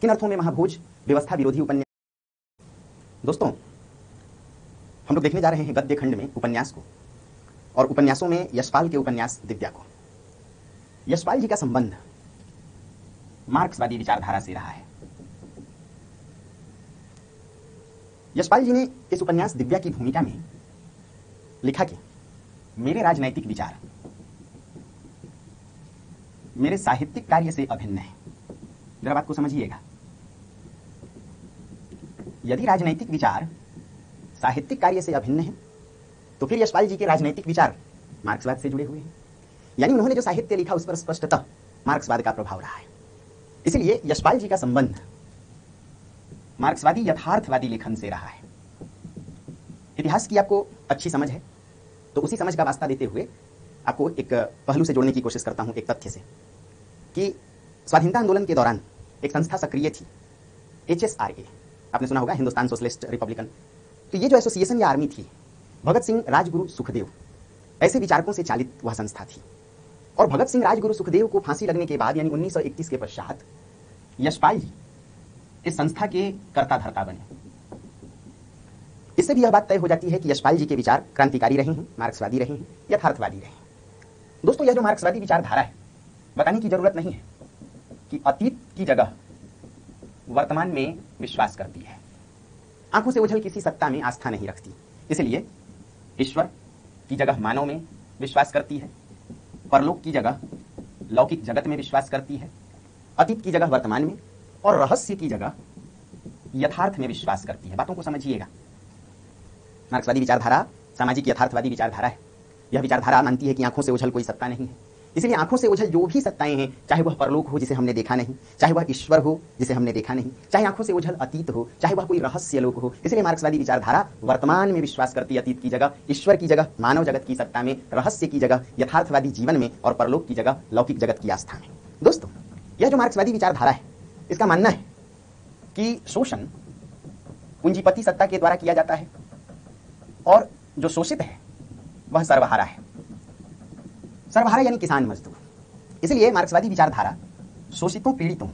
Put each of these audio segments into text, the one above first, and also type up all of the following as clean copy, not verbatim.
किन अर्थों में महाभोज व्यवस्था विरोधी उपन्यास। दोस्तों, हम लोग देखने जा रहे हैं गद्य खंड में उपन्यास को, और उपन्यासों में यशपाल के उपन्यास दिव्या को। यशपाल जी का संबंध मार्क्सवादी विचारधारा से रहा है। यशपाल जी ने इस उपन्यास दिव्या की भूमिका में लिखा कि मेरे राजनैतिक विचार मेरे साहित्यिक कार्य से अभिन्न है। जरा बात को समझिएगा, यदि राजनैतिक विचार साहित्यिक कार्य से अभिन्न है तो फिर यशपाल जी के राजनैतिक विचार मार्क्सवाद से जुड़े हुए हैं। यानी उन्होंने जो साहित्य लिखा उस पर स्पष्टतः मार्क्सवाद का प्रभाव रहा है। इसलिए यशपाल जी का संबंध मार्क्सवादी यथार्थवादी लेखन से रहा है। इतिहास की आपको अच्छी समझ है तो उसी समझ का वास्ता देते हुए आपको एक पहलू से जोड़ने की कोशिश करता हूं, एक तथ्य से, कि स्वाधीनता आंदोलन के दौरान एक संस्था सक्रिय थी, HSRA। आपने सुना होगा, हिंदुस्तान सोशलिस्ट रिपब्लिकन। तो ये जो एसोसिएशन या आर्मी थी, भगत सिंह, राजगुरु, सुखदेव ऐसे विचारकों से चालित वह संस्था थी। और भगत सिंह, राजगुरु, सुखदेव को फांसी लगने के बाद यानी 1931 के पश्चात यशपाल जी इस संस्था के कर्ता धर्ता बने। इससे भी यह बात तय हो जाती है कि यशपाल जी के विचार क्रांतिकारी रहे हैं, मार्क्सवादी रहे हैं, यथार्थवादी रहे हैं। दोस्तों, यह जो मार्क्सवादी विचारधारा है, बताने की जरूरत नहीं है कि अतीत की जगह वर्तमान में विश्वास करती है, आंखों से ओझल किसी सत्ता में आस्था नहीं रखती। इसलिए ईश्वर की जगह मानव में विश्वास करती है, परलोक की जगह लौकिक जगत में विश्वास करती है, अतीत की जगह वर्तमान में, और रहस्य की जगह यथार्थ में विश्वास करती है। बातों को समझिएगा। मार्क्सवादी विचारधारा सामाजिक यथार्थवादी विचारधारा है। यह विचारधारा मानती है कि आंखों से ओझल कोई सत्ता नहीं है। इसलिए आंखों से ओझल जो भी सत्ताएं हैं, चाहे वह परलोक हो जिसे हमने देखा नहीं, चाहे वह ईश्वर हो जिसे हमने देखा नहीं, चाहे आंखों से ओझल अतीत हो, चाहे वह कोई रहस्य लोक हो, इसलिए मार्क्सवादी विचारधारा वर्तमान में विश्वास करती है, अतीत की जगह ईश्वर की जगह मानव जगत की सत्ता में, रहस्य की जगह यथार्थवादी जीवन में, और परलोक की जगह लौकिक जगत की आस्था में। दोस्तों, यह जो मार्क्सवादी विचारधारा है, इसका मानना है कि शोषण पूंजीपति सत्ता के द्वारा किया जाता है और जो शोषित है वह सर्वहारा है। सर्वहारा यानी किसान, मजदूर। इसलिए मार्क्सवादी विचारधारा शोषितों पीड़ितों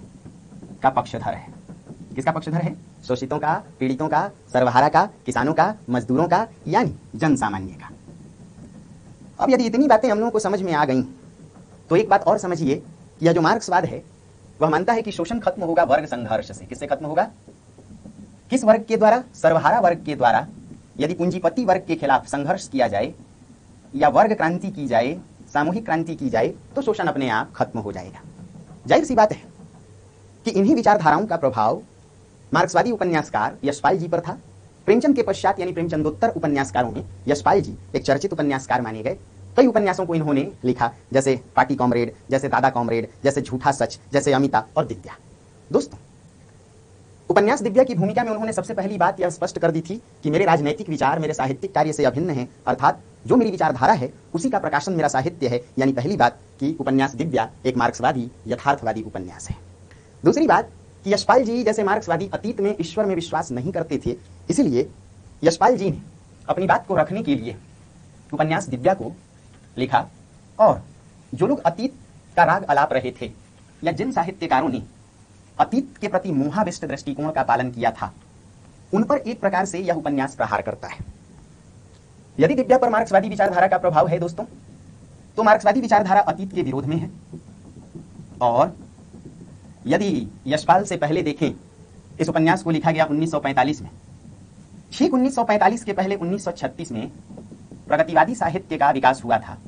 का पक्षधर है। किसका पक्षधर है? शोषितों का, पीड़ितों का, सर्वहारा का, किसानों का, मजदूरों का, यानी जन सामान्य का। अब यदि इतनी बातें हम लोगों को समझ में आ गई तो एक बात और समझिए कि यह जो मार्क्सवाद है वह मानता है कि शोषण खत्म होगा वर्ग संघर्ष से। किससे खत्म होगा? किस वर्ग के द्वारा? सर्वहारा वर्ग के द्वारा। यदि पूंजीपति वर्ग के खिलाफ संघर्ष किया जाए या वर्ग क्रांति की जाए, सामूहिक क्रांति की जाए, तो शोषण अपने आप खत्म हो जाएगा। जाहिर सी बात है कि इन्हीं विचारधाराओं का प्रभाव मार्क्सवादी उपन्यासकार यशपाल जी पर था। प्रेमचंद के पश्चात यानी प्रेमचंदोत्तर उपन्यासकारों में यशपाल जी एक चर्चित उपन्यासकार माने गए। कई उपन्यासों को इन्होंने लिखा, जैसे पार्टी कॉमरेड, जैसे दादा कॉमरेड, जैसे झूठा सच, जैसे अमिता और दिव्या। दोस्तों, उपन्यास दिव्या की भूमिका में उन्होंने सबसे पहली बात यह स्पष्ट कर दी थी कि मेरे राजनैतिक विचार मेरे साहित्यिक कार्य से अभिन्न हैं, अर्थात जो मेरी विचारधारा है उसी का प्रकाशन मेरा साहित्य है। यानी पहली बात कि उपन्यास दिव्या एक मार्क्सवादी यथार्थवादी उपन्यास है। दूसरी बात कि यशपाल जी जैसे मार्क्सवादी अतीत में ईश्वर में विश्वास नहीं करते थे, इसलिए यशपाल जी ने अपनी बात को रखने के लिए उपन्यास दिव्या को लिखा। और जो लोग अतीत का राग अलाप रहे थे या जिन साहित्यकारों ने अतीत के प्रति मोहाविष्ट दृष्टिकोण का पालन किया था, उन पर एक प्रकार से यह उपन्यास प्रहार करता है। यदि दिव्या पर मार्क्सवादी विचारधारा का प्रभाव है दोस्तों, तो मार्क्सवादी विचारधारा अतीत के विरोध में है। और यदि यशपाल से पहले देखें, इस उपन्यास को लिखा गया 1945 में। ठीक 1945 के पहले 1936 में प्रगतिवादी साहित्य का विकास हुआ था।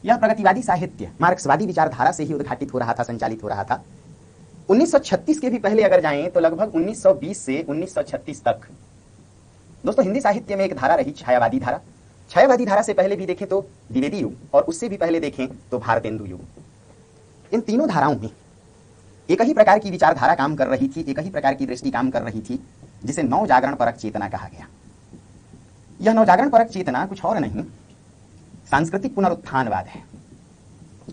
यह प्रगतिवादी साहित्य मार्क्सवादी विचारधारा से ही उद्घाटित हो रहा था, संचालित हो रहा था। 1936 के भी पहले अगर जाएं तो लगभग 1920 से 1936 तक दोस्तों हिंदी साहित्य में एक धारा रही, छायावादी धारा। छायावादी धारा से पहले भी देखें तो द्विवेदी युग, और उससे भी पहले देखें तो भारतेंदु युग। इन तीनों धाराओं में एक ही प्रकार की विचारधारा काम कर रही थी, एक ही प्रकार की दृष्टि काम कर रही थी, जिसे नवजागरण परक चेतना कहा गया। यह नवजागरण परक चेतना कुछ और नहीं, सांस्कृतिक पुनरुत्थानवाद है।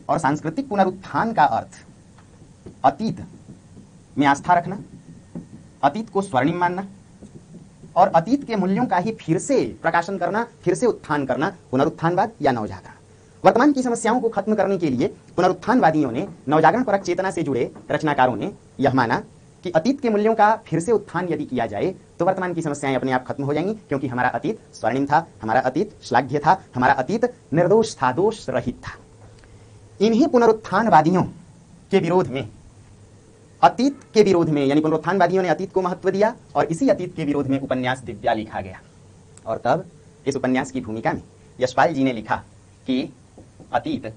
और सांस्कृतिक पुनरुत्थान का अर्थ अतीत में आस्था रखना, अतीत को स्वर्णिम मानना और अतीत के मूल्यों का ही फिर से प्रकाशन करना, फिर से उत्थान करना, पुनरुत्थानवाद या नवजागरण। वर्तमान की समस्याओं को खत्म करने के लिए पुनरुत्थानवादियों ने, नवजागरण परक चेतना से जुड़े रचनाकारों ने यह माना कि अतीत के मूल्यों का फिर से उत्थान यदि किया जाए तो वर्तमान की समस्याएं अपने आप खत्म हो जाएंगी, क्योंकि हमारा अतीत स्वर्णिम था, हमारा अतीत श्लाघ्य था, हमारा अतीत निर्दोष था, दोष रहित था। इन्हीं पुनरुत्थानवादियों के विरोध में, अतीत के विरोध में, यानी पुनरुत्थानवादियों ने अतीत को महत्व दिया और इसी अतीत के विरोध में उपन्यास दिव्या लिखा गया। और तब इस उपन्यास की भूमिका में यशपाल जी ने लिखा कि अतीत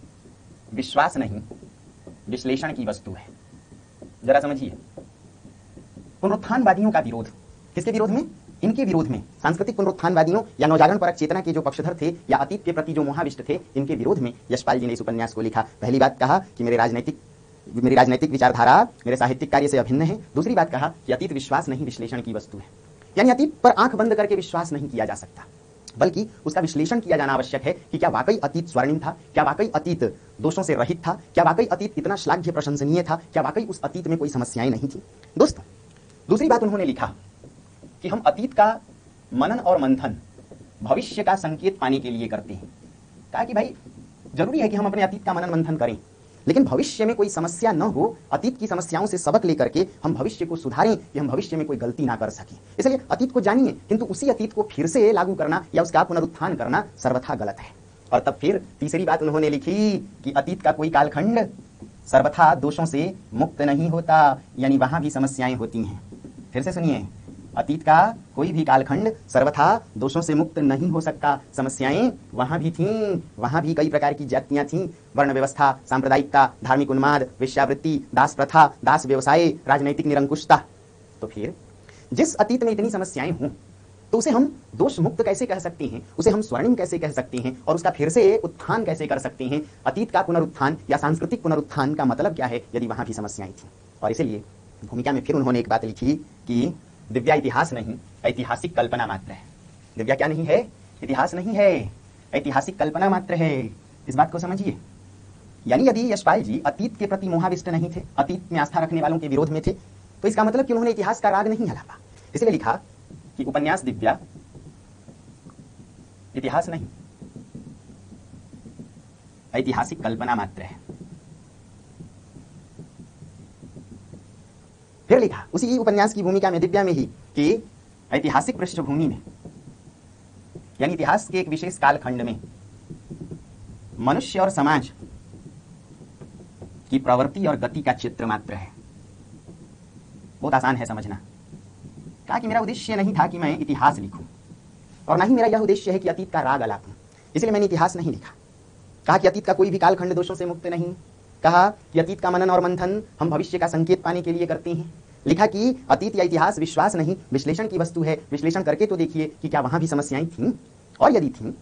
विश्वास नहीं विश्लेषण की वस्तु है। जरा समझिए, पुनरुत्थानवादियों का विरोध किसके विरोध में? इनके विरोध में, सांस्कृतिक पुनरुत्थानवादियों या नवजागरण परक चेतना के जो पक्षधर थे या अतीत के प्रति जो मोहाविष्ट थे, इनके विरोध में यशपाल जी ने इस उपन्यास को लिखा। पहली बात कहा कि मेरी राजनैतिक विचारधारा मेरे साहित्यिक कार्य से अभिन्न है। दूसरी बात कहा कि अतीत विश्वास नहीं विश्लेषण की वस्तु है, यानी अतीत पर आंख बंद करके विश्वास नहीं किया जा सकता, बल्कि उसका विश्लेषण किया जाना आवश्यक है कि क्या वाकई अतीत स्वर्णिम था, क्या वाकई अतीत दोषों से रहित था, क्या वाकई अतीत इतना श्लाघ्य प्रशंसनीय था, क्या वाकई उस अतीत में कोई समस्याएं नहीं थी। दोस्तों, दूसरी बात उन्होंने लिखा कि हम अतीत का मनन और मंथन भविष्य का संकेत पाने के लिए करते हैं। कहा कि भाई जरूरी है कि हम अपने अतीत का मनन मंथन करें, लेकिन भविष्य में कोई समस्या न हो, अतीत की समस्याओं से सबक लेकर के हम भविष्य को सुधारें कि हम भविष्य में कोई गलती ना कर सकें। इसलिए अतीत को जानिए, किंतु उसी अतीत को फिर से लागू करना या उसका पुनरुत्थान करना सर्वथा गलत है। और तब फिर तीसरी बात उन्होंने लिखी कि अतीत का कोई कालखंड सर्वथा दोषों से मुक्त नहीं होता, यानी वहां भी समस्याएं होती हैं। फिर से सुनिए, अतीत का कोई भी कालखंड सर्वथा दोषों से मुक्त नहीं हो सकता। समस्याएं वहां भी थीं, वहां भी कई प्रकार की जातियां थीं, वर्ण व्यवस्था, सांप्रदायिकता, धार्मिक उन्माद, वेश्यावृत्ति, दास प्रथा, दास व्यवसाय, राजनैतिक निरंकुशता। तो फिर जिस अतीत में इतनी समस्याएं हों तो उसे हम दोष मुक्त कैसे कह सकते हैं, उसे हम स्वर्णिम कैसे कह सकते हैं और उसका फिर से उत्थान कैसे कर सकते हैं? अतीत का पुनरुत्थान या सांस्कृतिक पुनरुत्थान का मतलब क्या है यदि वहां भी समस्याएं थी? और इसीलिए भूमिका में फिर उन्होंने एक बात लिखी कि दिव्या इतिहास नहीं, ऐतिहासिक कल्पना मात्र है। दिव्या क्या नहीं है? इतिहास नहीं है, ऐतिहासिक कल्पना मात्र है। इस बात को समझिए। यानी यदि यशपाल जी अतीत के प्रति मोहाविष्ट नहीं थे, अतीत में आस्था रखने वालों के विरोध में थे, तो इसका मतलब कि उन्होंने इतिहास का राग नहीं हलापा। इसलिए लिखा कि उपन्यास दिव्या इतिहास नहीं, ऐतिहासिक कल्पना मात्र है। फिर लिखा उसी उपन्यास की भूमिका में दिव्या में ही कि ऐतिहासिक पृष्ठभूमि में, यानी इतिहास के एक विशेष कालखंड में मनुष्य और समाज की प्रवृत्ति और गति का चित्र मात्र है। बहुत आसान है समझना। कहा कि मेरा उद्देश्य नहीं था कि मैं इतिहास लिखूं और ना ही मेरा यह उद्देश्य है कि अतीत का राग अलापूं, इसलिए मैंने इतिहास नहीं लिखा। कहा कि अतीत का कोई भी कालखंड दोषों से मुक्त नहीं। कहा कि अतीत का मनन और मंथन हम भविष्य का संकेत पाने के लिए करते हैं। लिखा कि अतीत या इतिहास विश्वास नहीं विश्लेषण की वस्तु है। विश्लेषण करके तो देखिए कि क्या वहां भी समस्याएं थीं, और यदि थीं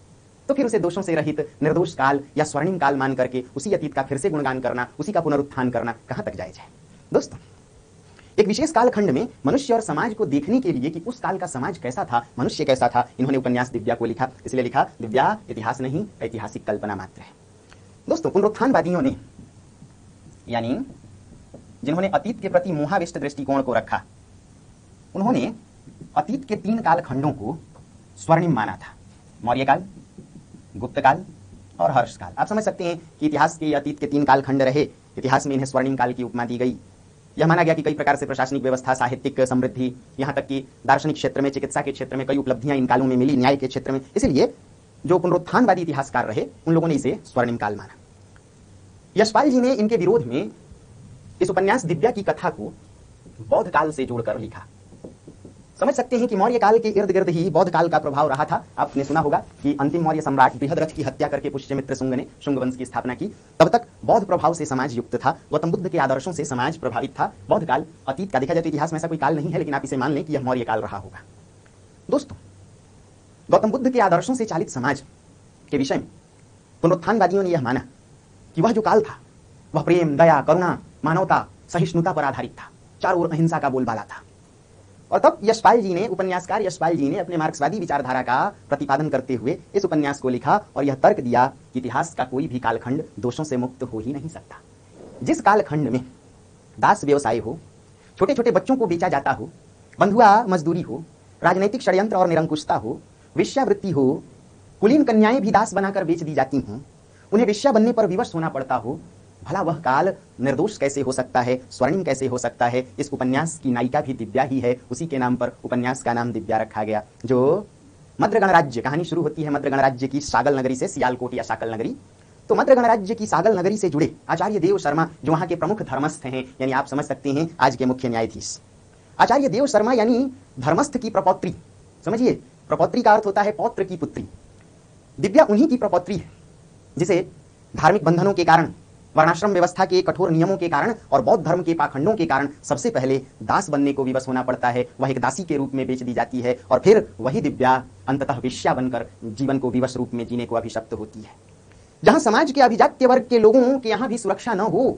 तो फिर उसे दोषों से रहित निर्दोष काल या स्वर्णिम काल मान करके उसी अतीत का फिर से गुणगान करना, उसी का पुनरुत्थान करना कहां तक जायज है? दोस्तों, एक विशेष कालखंड में मनुष्य और समाज को देखने के लिए कि उस काल का समाज कैसा था, मनुष्य कैसा था, इन्होंने उपन्यास दिव्या को लिखा। इसलिए लिखा दिव्या इतिहास नहीं, ऐतिहासिक कल्पना मात्र है। दोस्तों, पुनरुत्थानवादियों ने, यानी जिन्होंने अतीत के प्रति मोहाविष्ट दृष्टिकोण को रखा, उन्होंने अतीत के 3 कालखंडों को स्वर्णिम माना था। मौर्य काल, गुप्त काल और हर्ष काल। आप समझ सकते हैं कि इतिहास के अतीत के 3 कालखंड रहे, इतिहास में इन्हें स्वर्णिम काल की उपमा दी गई। यह माना गया कि कई प्रकार से प्रशासनिक व्यवस्था, साहित्यिक समृद्धि, यहाँ तक कि दार्शनिक क्षेत्र में, चिकित्सा के क्षेत्र में कई उपलब्धियां इन कालों में मिली, न्याय के क्षेत्र में। इसलिए जो पुनरुत्थानवादी इतिहासकार रहे उन लोगों ने इसे स्वर्णिम काल माना। यशपाल जी ने इनके विरोध में इस उपन्यास दिव्या की कथा को बौद्ध काल से जोड़कर लिखा। समझ सकते हैं कि मौर्य काल के इर्द गिर्द ही बौद्ध काल का प्रभाव रहा था। आपने सुना होगा कि अंतिम मौर्य सम्राट बृहद्रथ की हत्या करके पुष्यमित्र शुंग ने शुंग वंश की स्थापना की। तब तक बौद्ध प्रभाव से समाज युक्त था, गौतम बुद्ध के आदर्शों से समाज प्रभावित था। बौद्ध काल अतीत का देखा जाए तो इतिहास में ऐसा कोई काल नहीं है, लेकिन आप इसे मान लें कि यह मौर्य काल रहा होगा। दोस्तों, गौतम बुद्ध के आदर्शों से चालित समाज के विषय में पुनरुत्थानवादियों ने यह माना कि वह जो काल था वह प्रेम, दया, करुणा, मानवता, सहिष्णुता पर आधारित था। चारों ओर अहिंसा का बोलबाला था। और तब यशपाल जी ने, उपन्यासकार यशपाल जी ने अपने मार्क्सवादी विचारधारा का प्रतिपादन करते हुए इस उपन्यास को लिखा और यह तर्क दिया कि इतिहास का कोई भी कालखंड दोषों से मुक्त हो ही नहीं सकता। जिस कालखंड में दास व्यवसाय हो, छोटे छोटे बच्चों को बेचा जाता हो, बंधुआ मजदूरी हो, राजनीतिक षड्यंत्र और निरंकुशता हो, वेश्यावृत्ति हो, कुलीन कन्याएं भी दास बनाकर बेच दी जाती हों, उन्हें वेश्या बनने पर विवश होना पड़ता हो, भला वह काल निर्दोष कैसे हो सकता है, स्वर्णिम कैसे हो सकता है। इस उपन्यास की नायिका भी दिव्या ही है, उसी के नाम पर उपन्यास का नाम दिव्या रखा गया। जो मद्र गणराज्य, कहानी शुरू होती है मद्र गणराज्य की सागल नगरी से, सियालकोट या साकल नगरी। तो मद्र गणराज्य की सागल नगरी से जुड़े आचार्य देव शर्मा जो वहां के प्रमुख धर्मस्थ हैं, यानी आप समझ सकते हैं आज के मुख्य न्यायाधीश आचार्य देव शर्मा, यानी धर्मस्थ की प्रपौत्री। समझिए, प्रपौत्री का अर्थ होता है पौत्र की पुत्री। दिव्या उन्हीं की प्रपौत्री है जिसे धार्मिक बंधनों के कारण, वर्णाश्रम व्यवस्था के कठोर नियमों के कारण और बौद्ध धर्म के पाखंडों के कारण सबसे पहले दास बनने को विवश होना पड़ता है। वह एक दासी के रूप में बेच दी जाती है और फिर वही दिव्या अंततः वेश्या बनकर जीवन को विवश रूप में जीने को अभिशप्त होती है। जहां समाज के अभिजात्य वर्ग के लोगों के यहां भी सुरक्षा न हो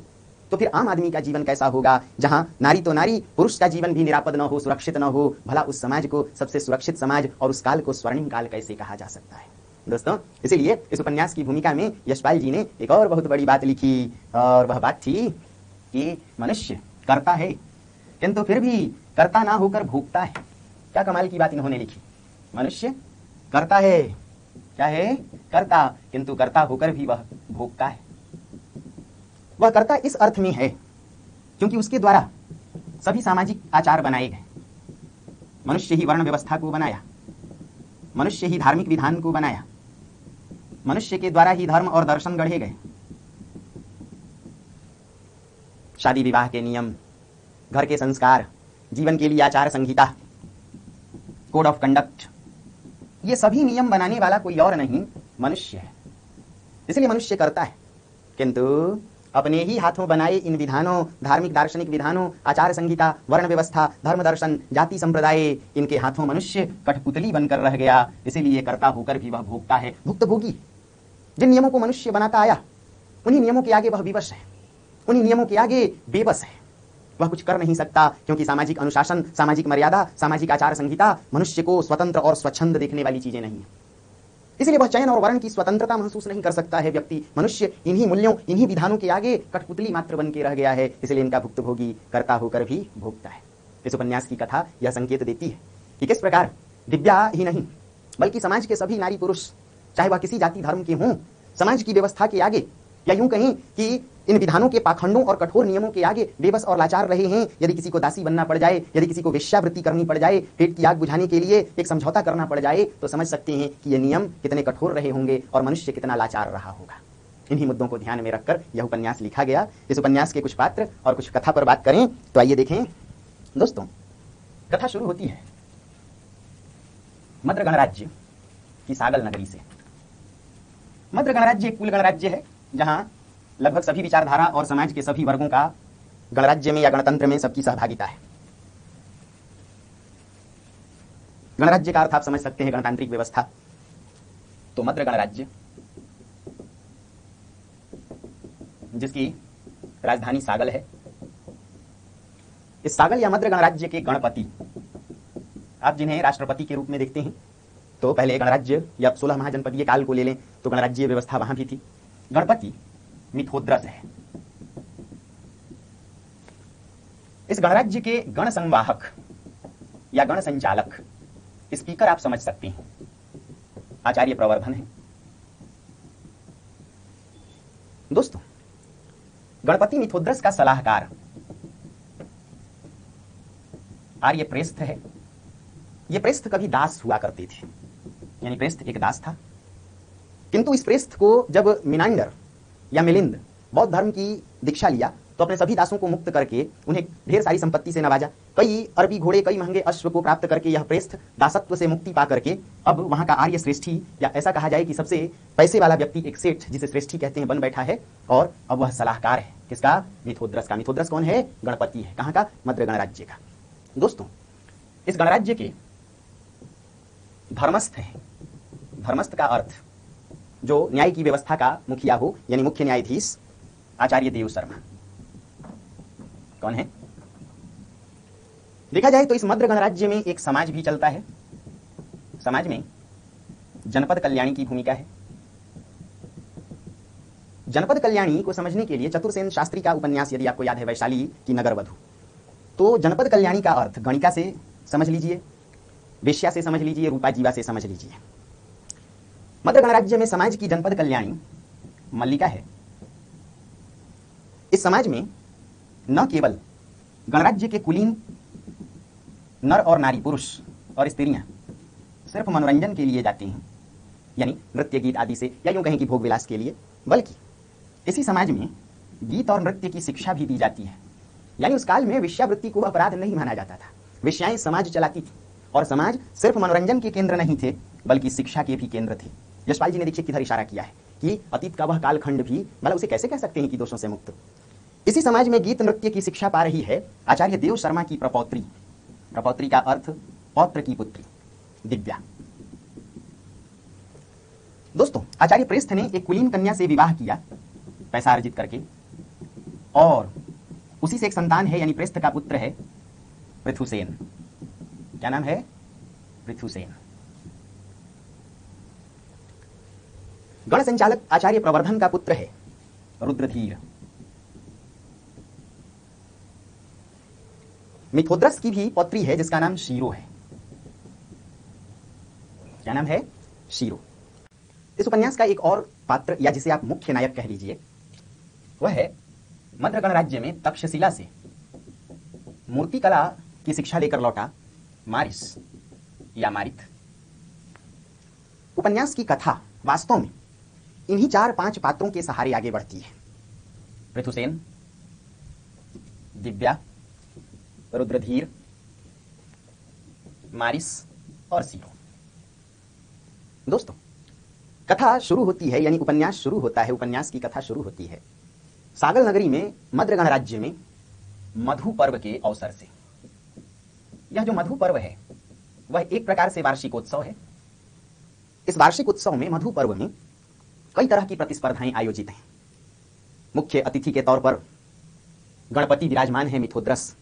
तो फिर आम आदमी का जीवन कैसा होगा। जहां नारी तो नारी, पुरुष का जीवन भी निरापद न हो, सुरक्षित न हो, भला उस समाज को सबसे सुरक्षित समाज और उस काल को स्वर्णिम काल कैसे कहा जा सकता है। दोस्तों, इसीलिए इस उपन्यास की भूमिका में यशपाल जी ने एक और बहुत बड़ी बात लिखी, और वह बात थी कि मनुष्य करता है किंतु फिर भी करता ना होकर भोगता है। क्या कमाल की बात इन्होंने लिखी। मनुष्य करता है, क्या है, करता, किंतु करता होकर भी वह भोगता है। वह करता इस अर्थ में है क्योंकि उसके द्वारा सभी सामाजिक आचार बनाए गए। मनुष्य ही वर्ण व्यवस्था को बनाया, मनुष्य ही धार्मिक विधान को बनाया, मनुष्य के द्वारा ही धर्म और दर्शन गढ़े गए। शादी विवाह के नियम, घर के संस्कार, जीवन के लिए आचार संहिता, कोड ऑफ कंडक्ट, ये सभी नियम बनाने वाला कोई और नहीं, मनुष्य है। इसलिए मनुष्य करता है, किंतु अपने ही हाथों बनाए इन विधानों, धार्मिक दार्शनिक विधानों, आचार संहिता, वर्ण व्यवस्था, धर्म दर्शन, जाति संप्रदाय, इनके हाथों मनुष्य कठपुतली बनकर रह गया। इसीलिए करता होकर भी वह भोगता है, भुक्तभोगी। जिन नियमों को मनुष्य बनाता आया उन्हीं नियमों के आगे वह विवश है, उन्हीं नियमों के आगे बेबस है। वह कुछ कर नहीं सकता क्योंकि सामाजिक अनुशासन, सामाजिक मर्यादा, सामाजिक आचार संहिता मनुष्य को स्वतंत्र और स्वच्छंद देखने वाली चीजें नहीं है। इसलिए वह चयन और वर्ण की स्वतंत्रता महसूस नहीं कर सकता है। व्यक्ति, मनुष्य इन्हीं मूल्यों, इन्हीं विधानों के आगे कठपुतली मात्र बन के रह गया है। इसलिए इनका भुक्तभोगी करता होकर भी भोगता है। इस उपन्यास की कथा यह संकेत देती है कि किस प्रकार दिव्या ही नहीं बल्कि समाज के सभी नारी पुरुष, चाहे वह किसी जाति धर्म के हों, समाज की व्यवस्था के आगे, या यूं कहें कि इन विधानों के पाखंडों और कठोर नियमों के आगे बेबस और लाचार रहे हैं। यदि किसी को दासी बनना पड़ जाए, यदि किसी को वेश्यावृत्ति करनी पड़ जाए, पेट की आग बुझाने के लिए एक समझौता करना पड़ जाए, तो समझ सकते हैं कि ये नियम कितने कठोर रहे होंगे और मनुष्य कितना लाचार रहा होगा। इन्हीं मुद्दों को ध्यान में रखकर यह उपन्यास लिखा गया। इस उपन्यास के कुछ पात्र और कुछ कथा पर बात करें तो आइए देखें। दोस्तों, कथा शुरू होती है मद्र गणराज्य की सागल नगरी से। मद्र गणराज्य एक कुल गणराज्य है जहां लगभग सभी विचारधारा और समाज के सभी वर्गों का गणराज्य में या गणतंत्र में सबकी सहभागिता है। गणराज्य का अर्थ आप समझ सकते हैं गणतांत्रिक व्यवस्था। तो मद्र गणराज्य जिसकी राजधानी सागल है, इस सागल या मद्र गणराज्य के गणपति, आप जिन्हें राष्ट्रपति के रूप में देखते हैं, तो पहले गणराज्य या 16 महाजनपदीय काल को ले लें तो गणराज्य व्यवस्था वहां भी थी। गणपति मिथोद्रस है। इस गणराज्य के गण संवाहक या गण संचालक, स्पीकर आप समझ सकते हैं, आचार्य प्रवर्धन है। दोस्तों, गणपति मिथोद्रस का सलाहकार आर्य प्रेस्थ है। ये प्रेस्थ कभी दास हुआ करते थे, यानी प्रेस्थ एक दास था। किंतु इस प्रेस्थ को जब मिनांडर या मिलिंद बौद्ध धर्म की दीक्षा लिया तो अपने सभी दासों को मुक्त करके उन्हें ढेर सारी संपत्ति से नवाजा। कई अरबी घोड़े, कई महंगे अश्व को प्राप्त करके यह प्रेस्थ दासत्व से मुक्ति पा करके अब वहां का आर्य श्रेष्ठी, या ऐसा कहा जाए कि सबसे पैसे वाला व्यक्ति, एक सेठ जिसे श्रेष्ठी कहते हैं, बन बैठा है। और अब वह सलाहकार है किसका? मिथोद्रस का। मिथोद्रस कौन है? गणपति है। कहां का? मद्र गणराज्य का। दोस्तों, इस गणराज्य के धर्मस्थ है। धर्मस्थ का अर्थ जो न्याय की व्यवस्था का मुखिया हो, यानी मुख्य न्यायाधीश आचार्य देव शर्मा। कौन है? देखा जाए तो इस मद्र गणराज्य में एक समाज भी चलता है। समाज में जनपद कल्याणी की भूमिका है। जनपद कल्याणी को समझने के लिए चतुरसेन शास्त्री का उपन्यास यदि आपको याद है, वैशाली की नगरवधु, तो जनपद कल्याणी का अर्थ गणिका से समझ लीजिए, वेश्या से समझ लीजिए, रूपा जीवा से समझ लीजिए। मद्र गणराज्य में समाज की जनपद कल्याणी मल्लिका है। इस समाज में न केवल गणराज्य के कुलीन नर और नारी, पुरुष और स्त्रियां सिर्फ मनोरंजन के लिए जाती हैं, यानी नृत्य गीत आदि से, या यूं कहें कि भोग विलास के लिए, बल्कि इसी समाज में गीत और नृत्य की शिक्षा भी दी जाती है। यानी उस काल में वेश्यावृत्ति को अपराध नहीं माना जाता था। वेश्याएं समाज चलाती थी और समाज सिर्फ मनोरंजन के केंद्र नहीं थे बल्कि शिक्षा के भी केंद्र थे। यशपाल जी ने देखिए किधर इशारा किया है कि अतीत का वह कालखंड भी, मतलब उसे कैसे कह सकते हैं कि दोषों से मुक्त। इसी समाज में गीत नृत्य की शिक्षा पा रही है आचार्य देव शर्मा की प्रपौत्री, प्रपौत्री का अर्थ पौत्र की पुत्री, दिव्या। दोस्तों, आचार्य प्रेस्थ ने एक कुलीन कन्या से विवाह किया पैसा अर्जित करके, और उसी से एक संतान है, यानी प्रेस्थ का पुत्र है पृथुसेन। क्या नाम है? पृथुसेन। गण संचालक आचार्य प्रवर्धन का पुत्र है रुद्रधीर। मिथोद्रस की भी पौत्री है जिसका नाम शीरो है। क्या नाम है? शीरो। इस उपन्यास का एक और पात्र, या जिसे आप मुख्य नायक कह लीजिए, वह है मद्र गणराज्य में तक्षशिला से मूर्ति कला की शिक्षा लेकर लौटा मारिस या मारित। उपन्यास की कथा वास्तव में इन्हीं 4-5 पात्रों के सहारे आगे बढ़ती है। पृथुसेन, दिव्या, रुद्रधीर, मारिस और शीरो। दोस्तों, कथा शुरू होती है, यानी उपन्यास शुरू होता है, उपन्यास की कथा शुरू होती है सागल नगरी में मद्र गणराज्य में मधु पर्व के अवसर से। यह जो मधु पर्व है वह एक प्रकार से वार्षिक उत्सव है। इस वार्षिक उत्सव में, मधु पर्व में, कई तरह की प्रतिस्पर्धाएं आयोजित हैं। मुख्य अतिथि के तौर पर गणपति विराजमान है मिथोद्रस।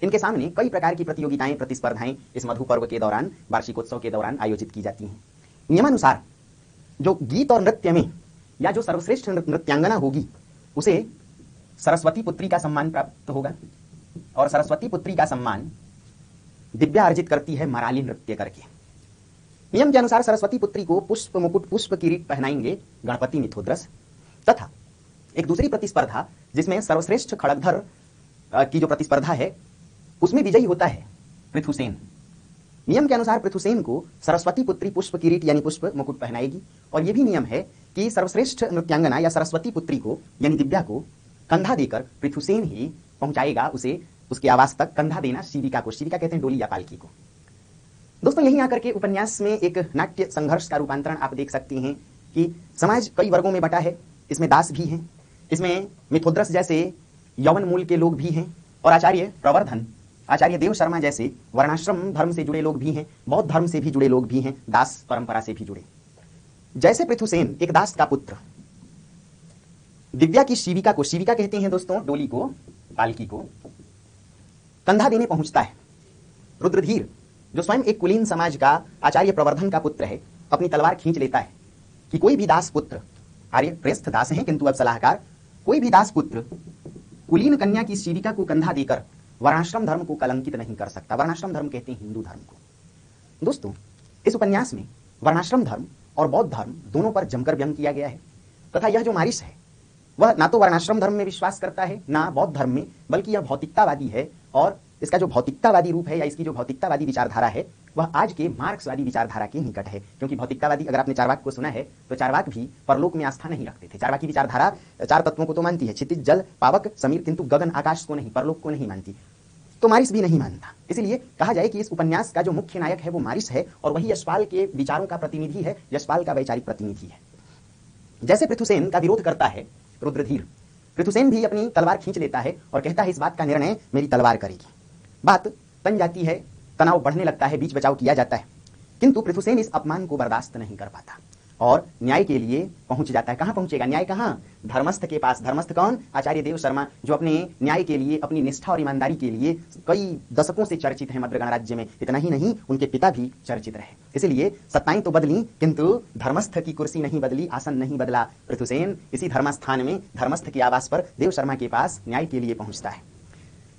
इनके सामने कई प्रकार की प्रतियोगिताएं, प्रतिस्पर्धाएं इस मधु पर्व के दौरान, वार्षिक उत्सव के दौरान आयोजित की जाती हैं। नियमानुसार जो गीत और नृत्य में या जो सर्वश्रेष्ठ नृत्यांगना होगी उसे सरस्वती पुत्री का सम्मान प्राप्त होगा, और सरस्वती पुत्री का सम्मान दिव्या अर्जित करती है मराली नृत्य करके। नियम के अनुसार सरस्वती पुत्री को पुष्प मुकुट, पुष्प किरीट पहनाएंगे गणपति मिथोद्रस, तथा एक दूसरी प्रतिस्पर्धा जिसमें सर्वश्रेष्ठ खड़गधर की जो प्रतिस्पर्धा है उसमें विजयी होता है पृथुसेन। नियम के अनुसार पृथुसेन को सरस्वती पुत्री पुष्प किरीट यानी पुष्प मुकुट पहनाएगी, और यह भी नियम है कि सर्वश्रेष्ठ नृत्यांगना या सरस्वती पुत्री को यानी दिव्या को कंधा देकर पृथुसेन ही पहुंचाएगा उसे उसके आवास तक। कंधा देना शिविका को, शिविका कहते हैं डोली या पालकी को। दोस्तों, यहीं आकर के उपन्यास में एक नाट्य संघर्ष का रूपांतरण आप देख सकते हैं कि समाज कई वर्गों में बटा है। इसमें दास भी हैं, इसमें मिथोद्रस जैसे यवन मूल के लोग भी हैं, और आचार्य प्रवर्धन, आचार्य देव शर्मा जैसे वर्णाश्रम धर्म से जुड़े लोग भी हैं, बौद्ध धर्म से भी जुड़े लोग भी हैं, दास परंपरा से भी जुड़े। जैसे पृथुसेन एक दास का पुत्र दिव्या की शिविका को, शिविका कहते हैं दोस्तों डोली को, पालकी को, कंधा देने पहुंचता है। रुद्रधीर जो स्वयं एक कुलीन समाज का आचार्य प्रवर्धन का पुत्र है, अपनी तलवार खींच लेता है कि कोई भी दास पुत्र, आर्य प्रेस्थ दास हैं किंतु अब सलाहकार, कोई भी दास पुत्र कुलीन कन्या की शिविका को कंधा देकर वर्णाश्रम धर्म को कलंकित नहीं कर सकता। वर्णाश्रम धर्म कहते हैं हिंदू धर्म को। दोस्तों, इस उपन्यास में वर्णाश्रम धर्म और बौद्ध धर्म दोनों पर जमकर व्यंग किया गया है, तथा यह जो मारिस है वह ना तो वर्णाश्रम धर्म में विश्वास करता है ना बौद्ध धर्म में, बल्कि यह भौतिकतावादी है, और इसका जो भौतिकतावादी रूप है या इसकी जो भौतिकतावादी विचारधारा है वह आज के मार्क्सवादी विचारधारा के निकट है। क्योंकि भौतिकतावादी, अगर आपने चारवाक को सुना है तो चारवाक भी परलोक में आस्था नहीं रखते थे। चारवाक की विचारधारा 4 तत्वों को तो मानती है, क्षितिज, जल, पावक, समीर, किंतु गगन आकाश को नहीं, परलोक को नहीं मानती। तो मारिस भी नहीं मानता। इसलिए कहा जाए कि इस उपन्यास का जो मुख्य नायक है वो मारिस है, और वही यशपाल के विचारों का प्रतिनिधि है, यशपाल का वैचारिक प्रतिनिधि है। जैसे पृथुसेन का विरोध करता है रुद्रधीर, पृथुसेन भी अपनी तलवार खींच लेता है और कहता है इस बात का निर्णय मेरी तलवार करेगी। बात तन जाती है, तनाव बढ़ने लगता है, बीच बचाव किया जाता है, किंतु पृथुसेन इस अपमान को बर्दाश्त नहीं कर पाता और न्याय के लिए पहुंच जाता है। कहां पहुंचेगा? न्याय कहां? धर्मस्थ के पास। धर्मस्थ कौन? आचार्य देव शर्मा, जो अपने न्याय के लिए, अपनी निष्ठा और ईमानदारी के लिए कई दशकों से चर्चित हैं मद्र गणराज्य में। इतना ही नहीं, उनके पिता भी चर्चित रहे। इसलिए सत्ताएं तो बदली किंतु धर्मस्थ की कुर्सी नहीं बदली, आसन नहीं बदला। पृथुसेन इसी धर्मस्थान में, धर्मस्थ के आवास पर देव शर्मा के पास न्याय के लिए पहुंचता है।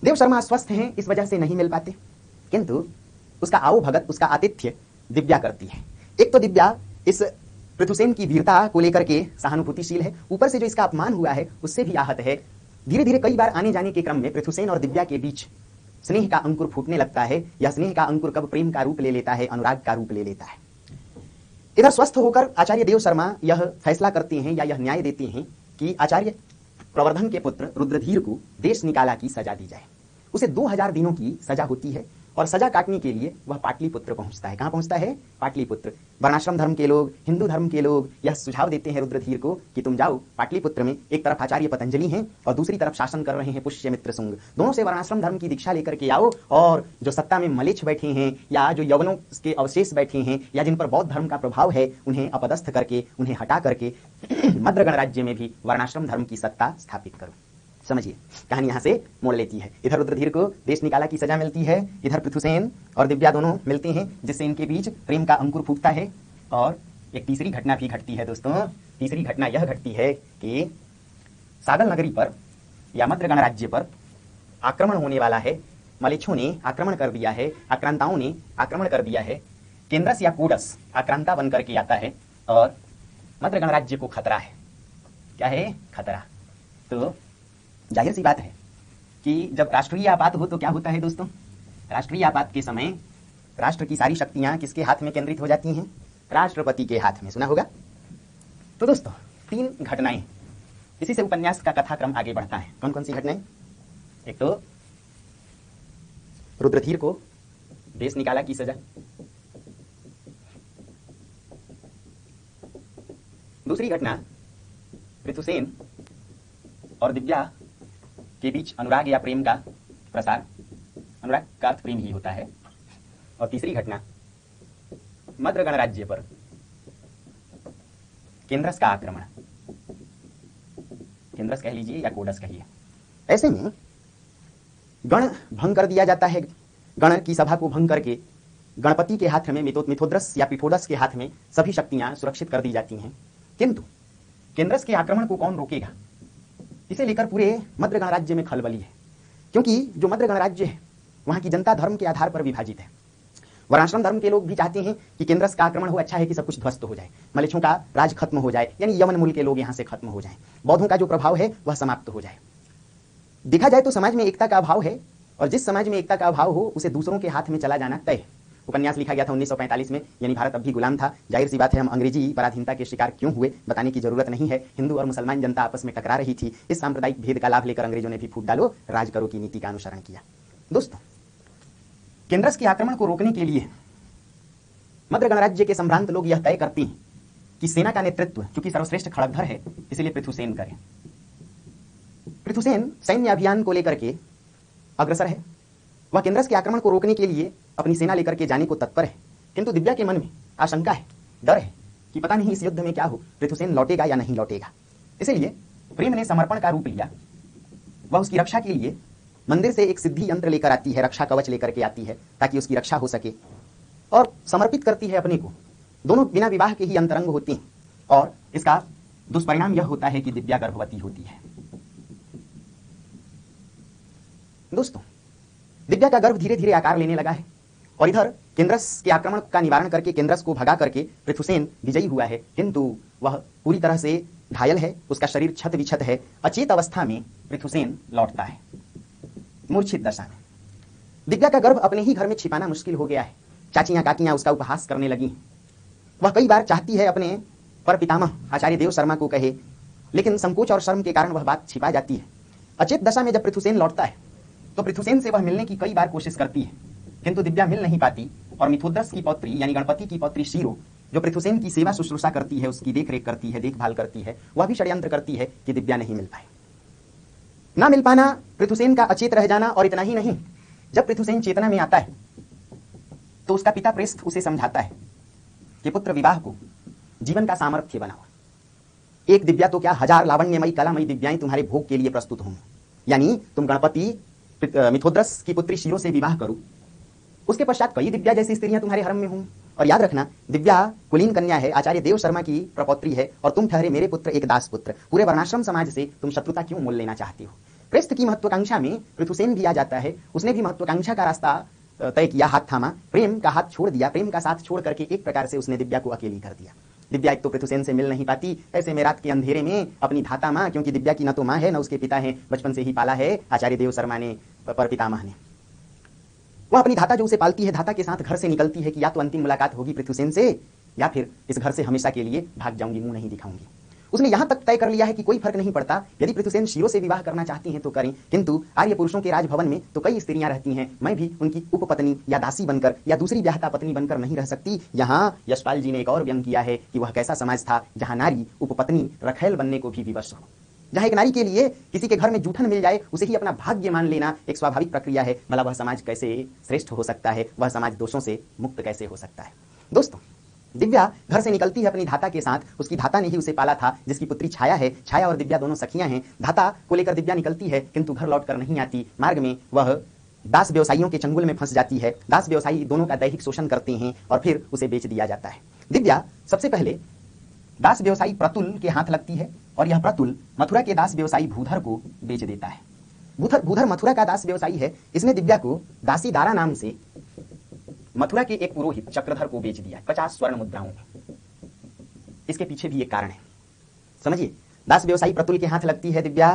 देव शर्मा अस्वस्थ हैं, इस वजह से नहीं मिल पाते, किंतु उसका आओ भगत, उसका आतिथ्य दिव्या करती है। एक तो दिव्या इस पृथुसेन की वीरता को लेकर के सहानुभूतिशील है, ऊपर से जो इसका अपमान हुआ है उससे भी आहत है। धीरे धीरे कई बार आने जाने के क्रम में पृथुसेन और दिव्या के बीच स्नेह का अंकुर फूटने लगता है। यह स्नेह का अंकुर कब प्रेम का रूप ले लेता है, अनुराग का रूप ले लेता है। इधर स्वस्थ होकर आचार्य देव शर्मा यह फैसला करते हैं या यह न्याय देते हैं कि आचार्य प्रवर्धन के पुत्र रुद्रधीर को देश निकाला की सजा दी जाए। उसे 2000 दिनों की सजा होती है और सजा काटने के लिए वह पाटलिपुत्र पहुंचता है। कहां पहुंचता है? पाटलिपुत्र। वर्णाश्रम धर्म के लोग, हिंदू धर्म के लोग यह सुझाव देते हैं रुद्रधीर को कि तुम जाओ पाटलिपुत्र में, एक तरफ आचार्य पतंजलि हैं और दूसरी तरफ शासन कर रहे हैं पुष्यमित्र शुंग, दोनों से वर्णाश्रम धर्म की दीक्षा लेकर के आओ और जो सत्ता में मलेच्छ बैठे हैं या जो यवनों के अवशेष बैठे हैं या जिन पर बौद्ध धर्म का प्रभाव है उन्हें अपदस्थ करके, उन्हें हटा करके मद्र गणराज्य में भी वर्णाश्रम धर्म की सत्ता स्थापित करो। समझिए, कहानी यहां से मोड़ लेती है। इधर रुद्रधीर को देश निकाला की सजा मिलती है, इधर पृथुसेन और दिव्या दोनों मिलते हैं जिससे इनके बीच प्रेम का अंकुर फूटता है। और एक तीसरी घटना भी घटती है दोस्तों। तीसरी घटना यह घटती है कि सागल नगरी पर या मद्र गणराज्य पर आक्रमण होने वाला है। मलेच्छों ने आक्रमण कर दिया है, आक्रांताओं ने आक्रमण कर दिया है। केंद्रस या कोडस आक्रांता बन करके आता है और मद्र गणराज्य को खतरा है। क्या है? खतरा। तो जाहिर सी बात है कि जब राष्ट्रीय आपात हो तो क्या होता है दोस्तों? राष्ट्रीय आपात के समय राष्ट्र की सारी शक्तियां किसके हाथ में केंद्रित हो जाती हैं? राष्ट्रपति के हाथ में। सुना होगा। तो दोस्तों 3 घटनाएं, इसी से उपन्यास का कथाक्रम आगे बढ़ता है। कौन कौन सी घटनाएं? एक तो रुद्रधीर को देश निकाला की सजा, दूसरी घटना पृथुसेन और दिव्या के बीच अनुराग या प्रेम का प्रसार, अनुराग का अर्थ प्रेम ही होता है, और तीसरी घटना मद्र गणराज्य पर केंद्रस का आक्रमण, केंद्रस कह लीजिए या कोडस कहिए। ऐसे में गण भंग कर दिया जाता है। गण की सभा को भंग करके गणपति के हाथ में, मिथोद्रस या पिठोदस के हाथ में सभी शक्तियां सुरक्षित कर दी जाती हैं। किंतु केंद्रस के आक्रमण को कौन रोकेगा? इसे लेकर पूरे मद्र गणराज्य में खलबली है, क्योंकि जो मद्र गणराज्य है वहां की जनता धर्म के आधार पर विभाजित है। वर्णाश्रम धर्म के लोग भी चाहते हैं कि केंद्रस का आक्रमण हो, अच्छा है कि सब कुछ ध्वस्त हो जाए, मलेच्छों का राज खत्म हो जाए, यानी यमन मूल के लोग यहां से खत्म हो जाएं, बौद्धों का जो प्रभाव है वह समाप्त हो जाए। देखा जाए तो समाज में एकता का अभाव है, और जिस समाज में एकता का अभाव हो उसे दूसरों के हाथ में चला जाना तय है। उपन्यास लिखा गया था 1945 में, यानी भारत अब भी गुलाम था। जाहिर सी बात है हम अंग्रेजी पराधीनता के शिकार क्यों हुए बताने की जरूरत नहीं है। हिंदू और मुसलमान जनता आपस में टकरा रही थी। इस सांप्रदायिक भेद का लाभ लेकर अंग्रेजों ने भी फूट डालो राज करो की नीति का अनुसरण किया। दोस्तों केंद्रस के आक्रमण को रोकने के लिए मद्र गणराज्य के संभ्रांत लोग यह तय करते हैं कि सेना का नेतृत्व चूंकि सर्वश्रेष्ठ खड़गधर है इसलिए पृथुसेन करें। पृथुसेन सैन्य अभियान को लेकर के अग्रसर है। वह केंद्रस के आक्रमण को रोकने के लिए अपनी सेना लेकर के जाने को तत्पर है, किंतु दिव्या के मन में आशंका है, डर है कि पता नहीं इस युद्ध में क्या हो, पृथुसेन लौटेगा या नहीं लौटेगा। इसलिए प्रेम ने समर्पण का रूप लिया। वह उसकी रक्षा के लिए मंदिर से एक सिद्धि यंत्र लेकर आती है, रक्षा कवच लेकर के आती है ताकि उसकी रक्षा हो सके, और समर्पित करती है अपने को। दोनों बिना विवाह के ही अंतरंग होते हैं, और इसका दुष्परिणाम यह होता है कि दिव्या गर्भवती होती है। दोस्तों दिव्या का गर्भ धीरे धीरे आकार लेने लगा है, और इधर केंद्रस के आक्रमण का निवारण करके, केंद्रस को भगा करके पृथुसेन विजयी हुआ है, किंतु वह पूरी तरह से घायल है, उसका शरीर छत विछत है। अचेत अवस्था में पृथुसेन लौटता है, मूर्छित दशा में। दिव्या का गर्भ अपने ही घर में छिपाना मुश्किल हो गया है। चाचियां काकियां उसका उपहास करने लगी। वह कई बार चाहती है अपने पर पितामह आचार्य देव शर्मा को कहे, लेकिन संकोच और शर्म के कारण वह बात छिपा जाती है। अचेत दशा में जब पृथुसेन लौटता है तो पृथुसेन से वह मिलने की कई बार कोशिश करती है, किंतु दिव्या मिल नहीं पाती, और मिथोद्रस की पौत्री यानी गणपति की पौत्री शीरो जो पृथुसेन की सेवा शुश्रूषा करती है, उसकी देखरेख करती है, देखभाल करती है, वह भी षड्यंत्र करती है कि दिव्या नहीं मिल पाए। ना मिल पाना, पृथुसेन का अचेत रह जाना, और इतना ही नहीं, जब पृथुसेन चेतना में आता है तो उसका पिता प्रेस्थ उसे समझाता है कि पुत्र विवाह को जीवन का सामर्थ्य बनाओ। एक दिव्या तो क्या, 1000 लावण्यमयी कलामयी दिव्याएं तुम्हारे भोग के लिए प्रस्तुत होंगी, यानी तुम गणपति मिथोद्रस की पुत्री शीरो से विवाह करो, उसके पश्चात कई दिव्या जैसी स्त्रियां तुम्हारे हरम में होंगी। और याद रखना, दिव्या कुलीन कन्या है, आचार्य देव शर्मा की प्रपौत्री है, और तुम ठहरे मेरे पुत्र एक दास पुत्र। पूरे वर्णाश्रम समाज से तुम शत्रुता क्यों मोल लेना चाहती हो? प्रेस्थ की महत्वाकांक्षा में पृथुसेन भी आ जाता है। उसने भी महत्वाकांक्षा का रास्ता तय किया, हाथ थामा, प्रेम का हाथ छोड़ दिया, प्रेम का साथ छोड़ करके एक प्रकार से उसने दिव्या को अकेली कर दिया। दिव्या एक तो पृथुसेन से मिल नहीं पाती, ऐसे में रात के अंधेरे में अपनी धाता माँ, क्योंकि दिव्या की न तो माँ है न उसके पिता है, बचपन से ही पाला है आचार्य देव शर्मा ने, पर पितामह ने, वह अपनी धाता जो उसे पालती है, धाता के साथ घर से निकलती है कि या तो अंतिम मुलाकात होगी पृथुसेन से या फिर इस घर से हमेशा के लिए भाग जाऊंगी, मुंह नहीं दिखाऊंगी। उसने यहां तक तय कर लिया है कि कोई फर्क नहीं पड़ता, यदि पृथुसेन शिरो से विवाह करना चाहती हैं तो करें, किंतु आर्य पुरुषों के राजभवन में तो कई स्त्रियां रहती हैं, मैं भी उनकी उपपत्नी या दासी बनकर या दूसरी ब्याहता पत्नी बनकर नहीं रह सकती। यहाँ यशपाल जी ने एक और व्यंग किया है कि वह कैसा समाज था जहां नारी उपपत्नी रखैल बनने को भी विवश हो, जहां एक नारी के लिए किसी के घर में जूठन मिल जाए उसे ही अपना भाग्य मान लेना एक स्वाभाविक प्रक्रिया है। भला वह समाज कैसे श्रेष्ठ हो सकता है, वह समाज दोषों से मुक्त कैसे हो सकता है। दोस्तों, दिव्या घर से निकलती है अपनी धाता के साथ, उसकी धाता ने ही उसे पाला था, जिसकी पुत्री छाया है। छाया और दिव्या दोनों सखियां हैं। धाता को लेकर दिव्या निकलती है किंतु घर लौट कर नहीं आती, मार्ग में वह दास व्यवसायियों के चंगुल में फंस जाती है। दास व्यवसायी दोनों का दैहिक शोषण करते हैं और फिर उसे बेच दिया जाता है। दिव्या सबसे पहले दास व्यवसायी प्रतुल के हाथ लगती है और यह प्रतुल मथुरा के दास व्यवसायी भूधर को बेच देता है। भूधर मथुरा का दास व्यवसायी है, इसने दिव्या को दासी दारा नाम से मथुरा के एक पुरोहित चक्रधर को बेच दिया 50 स्वर्ण मुद्राओं में। इसके पीछे भी एक कारण है, समझिए। दास व्यवसायी प्रतुल के हाथ लगती है दिव्या,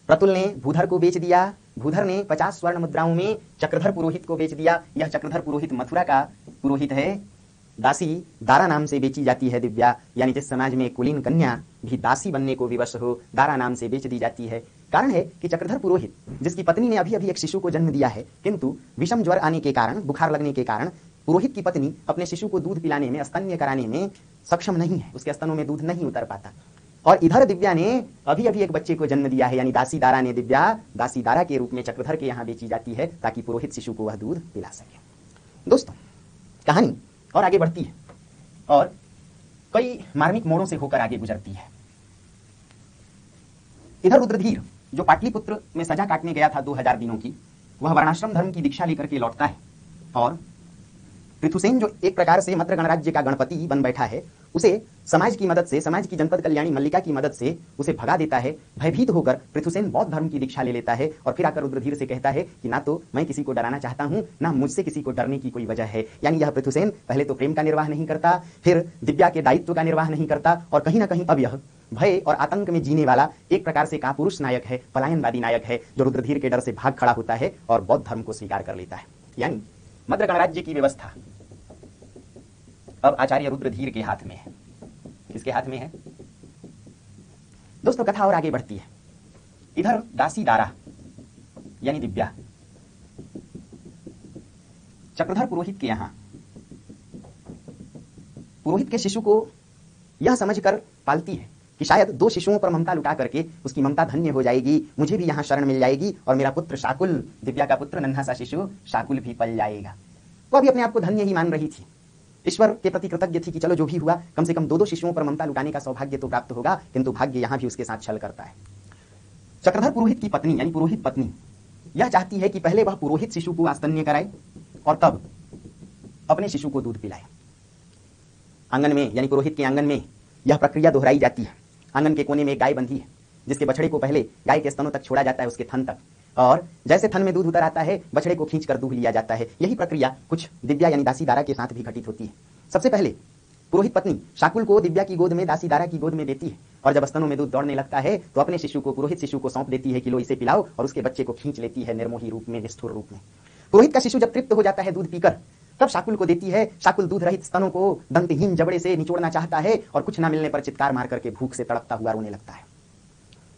प्रतुल ने भूधर को बेच दिया, भूधर ने 50 स्वर्ण मुद्राओं में चक्रधर पुरोहित को बेच दिया। यह चक्रधर पुरोहित मथुरा का पुरोहित है। दासी दारा नाम से बेची जाती है दिव्या, यानी जिस समाज में कुलीन कन्या भी दासी बनने को विवश हो, दारा नाम से बेच दी जाती है। कारण है कि चक्रधर पुरोहित, जिसकी पत्नी ने अभी अभी एक शिशु को जन्म दिया है, किंतु विषम ज्वर आने के कारण, बुखार लगने के कारण पुरोहित की पत्नी अपने शिशु को दूध पिलाने में, स्तन्य कराने में सक्षम नहीं है, उसके स्तनों में दूध नहीं उतर पाता। और इधर दिव्या ने अभी अभी एक बच्चे को जन्म दिया है, यानी दासी दारा ने दिव्या दासी दारा के रूप में चक्रधर के यहाँ बेची जाती है ताकि पुरोहित शिशु को वह दूध पिला सके। दोस्तों, कहानी और आगे बढ़ती है और कई मार्मिक मोड़ों से होकर आगे गुजरती है। इधर रुद्रधीर जो पाटलिपुत्र में सजा काटने गया था 2000 दिनों की, वह वर्णाश्रम धर्म की दीक्षा लेकर के लौटता है और पृथुसेन जो एक प्रकार से मद्र गणराज्य का गणपति बन बैठा है, उसे समाज की मदद से, समाज की जनपद कल्याणी मल्लिका की मदद से उसे भगा देता है। भयभीत होकर पृथुसेन बौद्ध धर्म की दीक्षा ले लेता है और फिर आकर रुद्रधीर से कहता है कि ना तो मैं किसी को डराना चाहता हूं, ना मुझसे किसी को डरने की कोई वजह है। यानी यह पृथुसेन पहले तो प्रेम का निर्वाह नहीं करता, फिर दिव्या के दायित्व का निर्वाह नहीं करता, और कहीं ना कहीं अब यह भय और आतंक में जीने वाला एक प्रकार से कापुरुष नायक है, पलायनवादी नायक है, जो रुद्रधीर के डर से भाग खड़ा होता है और बौद्ध धर्म को स्वीकार कर लेता है। यानी मद्र गणराज्य की व्यवस्था अब आचार्य रुद्रधीर के हाथ में है। किसके हाथ में है? दोस्तों, कथा और आगे बढ़ती है। इधर दासी दारा यानी दिव्या चक्रधर पुरोहित के यहां पुरोहित के शिशु को यह समझकर पालती है कि शायद 2 शिशुओं पर ममता लुटा करके उसकी ममता धन्य हो जाएगी, मुझे भी यहां शरण मिल जाएगी और मेरा पुत्र शाकुल, दिव्या का पुत्र नन्हा सा शिशु शाकुल भी पल जाएगा। वो अभी अपने आप को धन्य ही मान रही थी, ईश्वर के प्रति कृतज्ञ थी कि चलो जो भी हुआ, कम से कम 2 शिशुओं पर ममता लुटाने का सौभाग्य तो प्राप्त होगा, किंतु भाग्य यहां भी उसके साथ छल करता है। चक्रधर पुरोहित की पत्नी यानी पुरोहित पत्नी यह चाहती है कि पहले वह पुरोहित शिशु को आस्तन्य कराए और तब अपने शिशु को दूध पिलाए। आंगन में यानी पुरोहित के आंगन में यह प्रक्रिया दोहराई जाती है। आंगन के कोने में एक गाय बंधी है, जिसके बछड़े को पहले गाय के स्तनों तक छोड़ा जाता है, उसके थन तक, और जैसे थन में दूध उतर आता है बछड़े को खींचकर दूध लिया जाता है। यही प्रक्रिया कुछ दिव्या यानी दासी दारा के साथ भी घटित होती है। सबसे पहले पुरोहित पत्नी शाकुल को दिव्या की गोद में, दासी दारा की गोद में देती है, और जब स्तनों में दूध दौड़ने लगता है तो अपने शिशु को, पुरोहित शिशु को सौंप देती है कि लो इसे पिलाओ, और उसके बच्चे को खींच लेती है निर्मोही रूप में, निष्ठुर रूप में। पुरोहित का शिशु जब तृप्त हो जाता है दूध पीकर, तब शाकुल को देती है। शाकुल दूध रहित स्तनों को दंतहीन जबड़े से निचोड़ना चाहता है और कुछ ना मिलने पर चित्कार मार करके भूख से तड़पता हुआ रोने लगता है।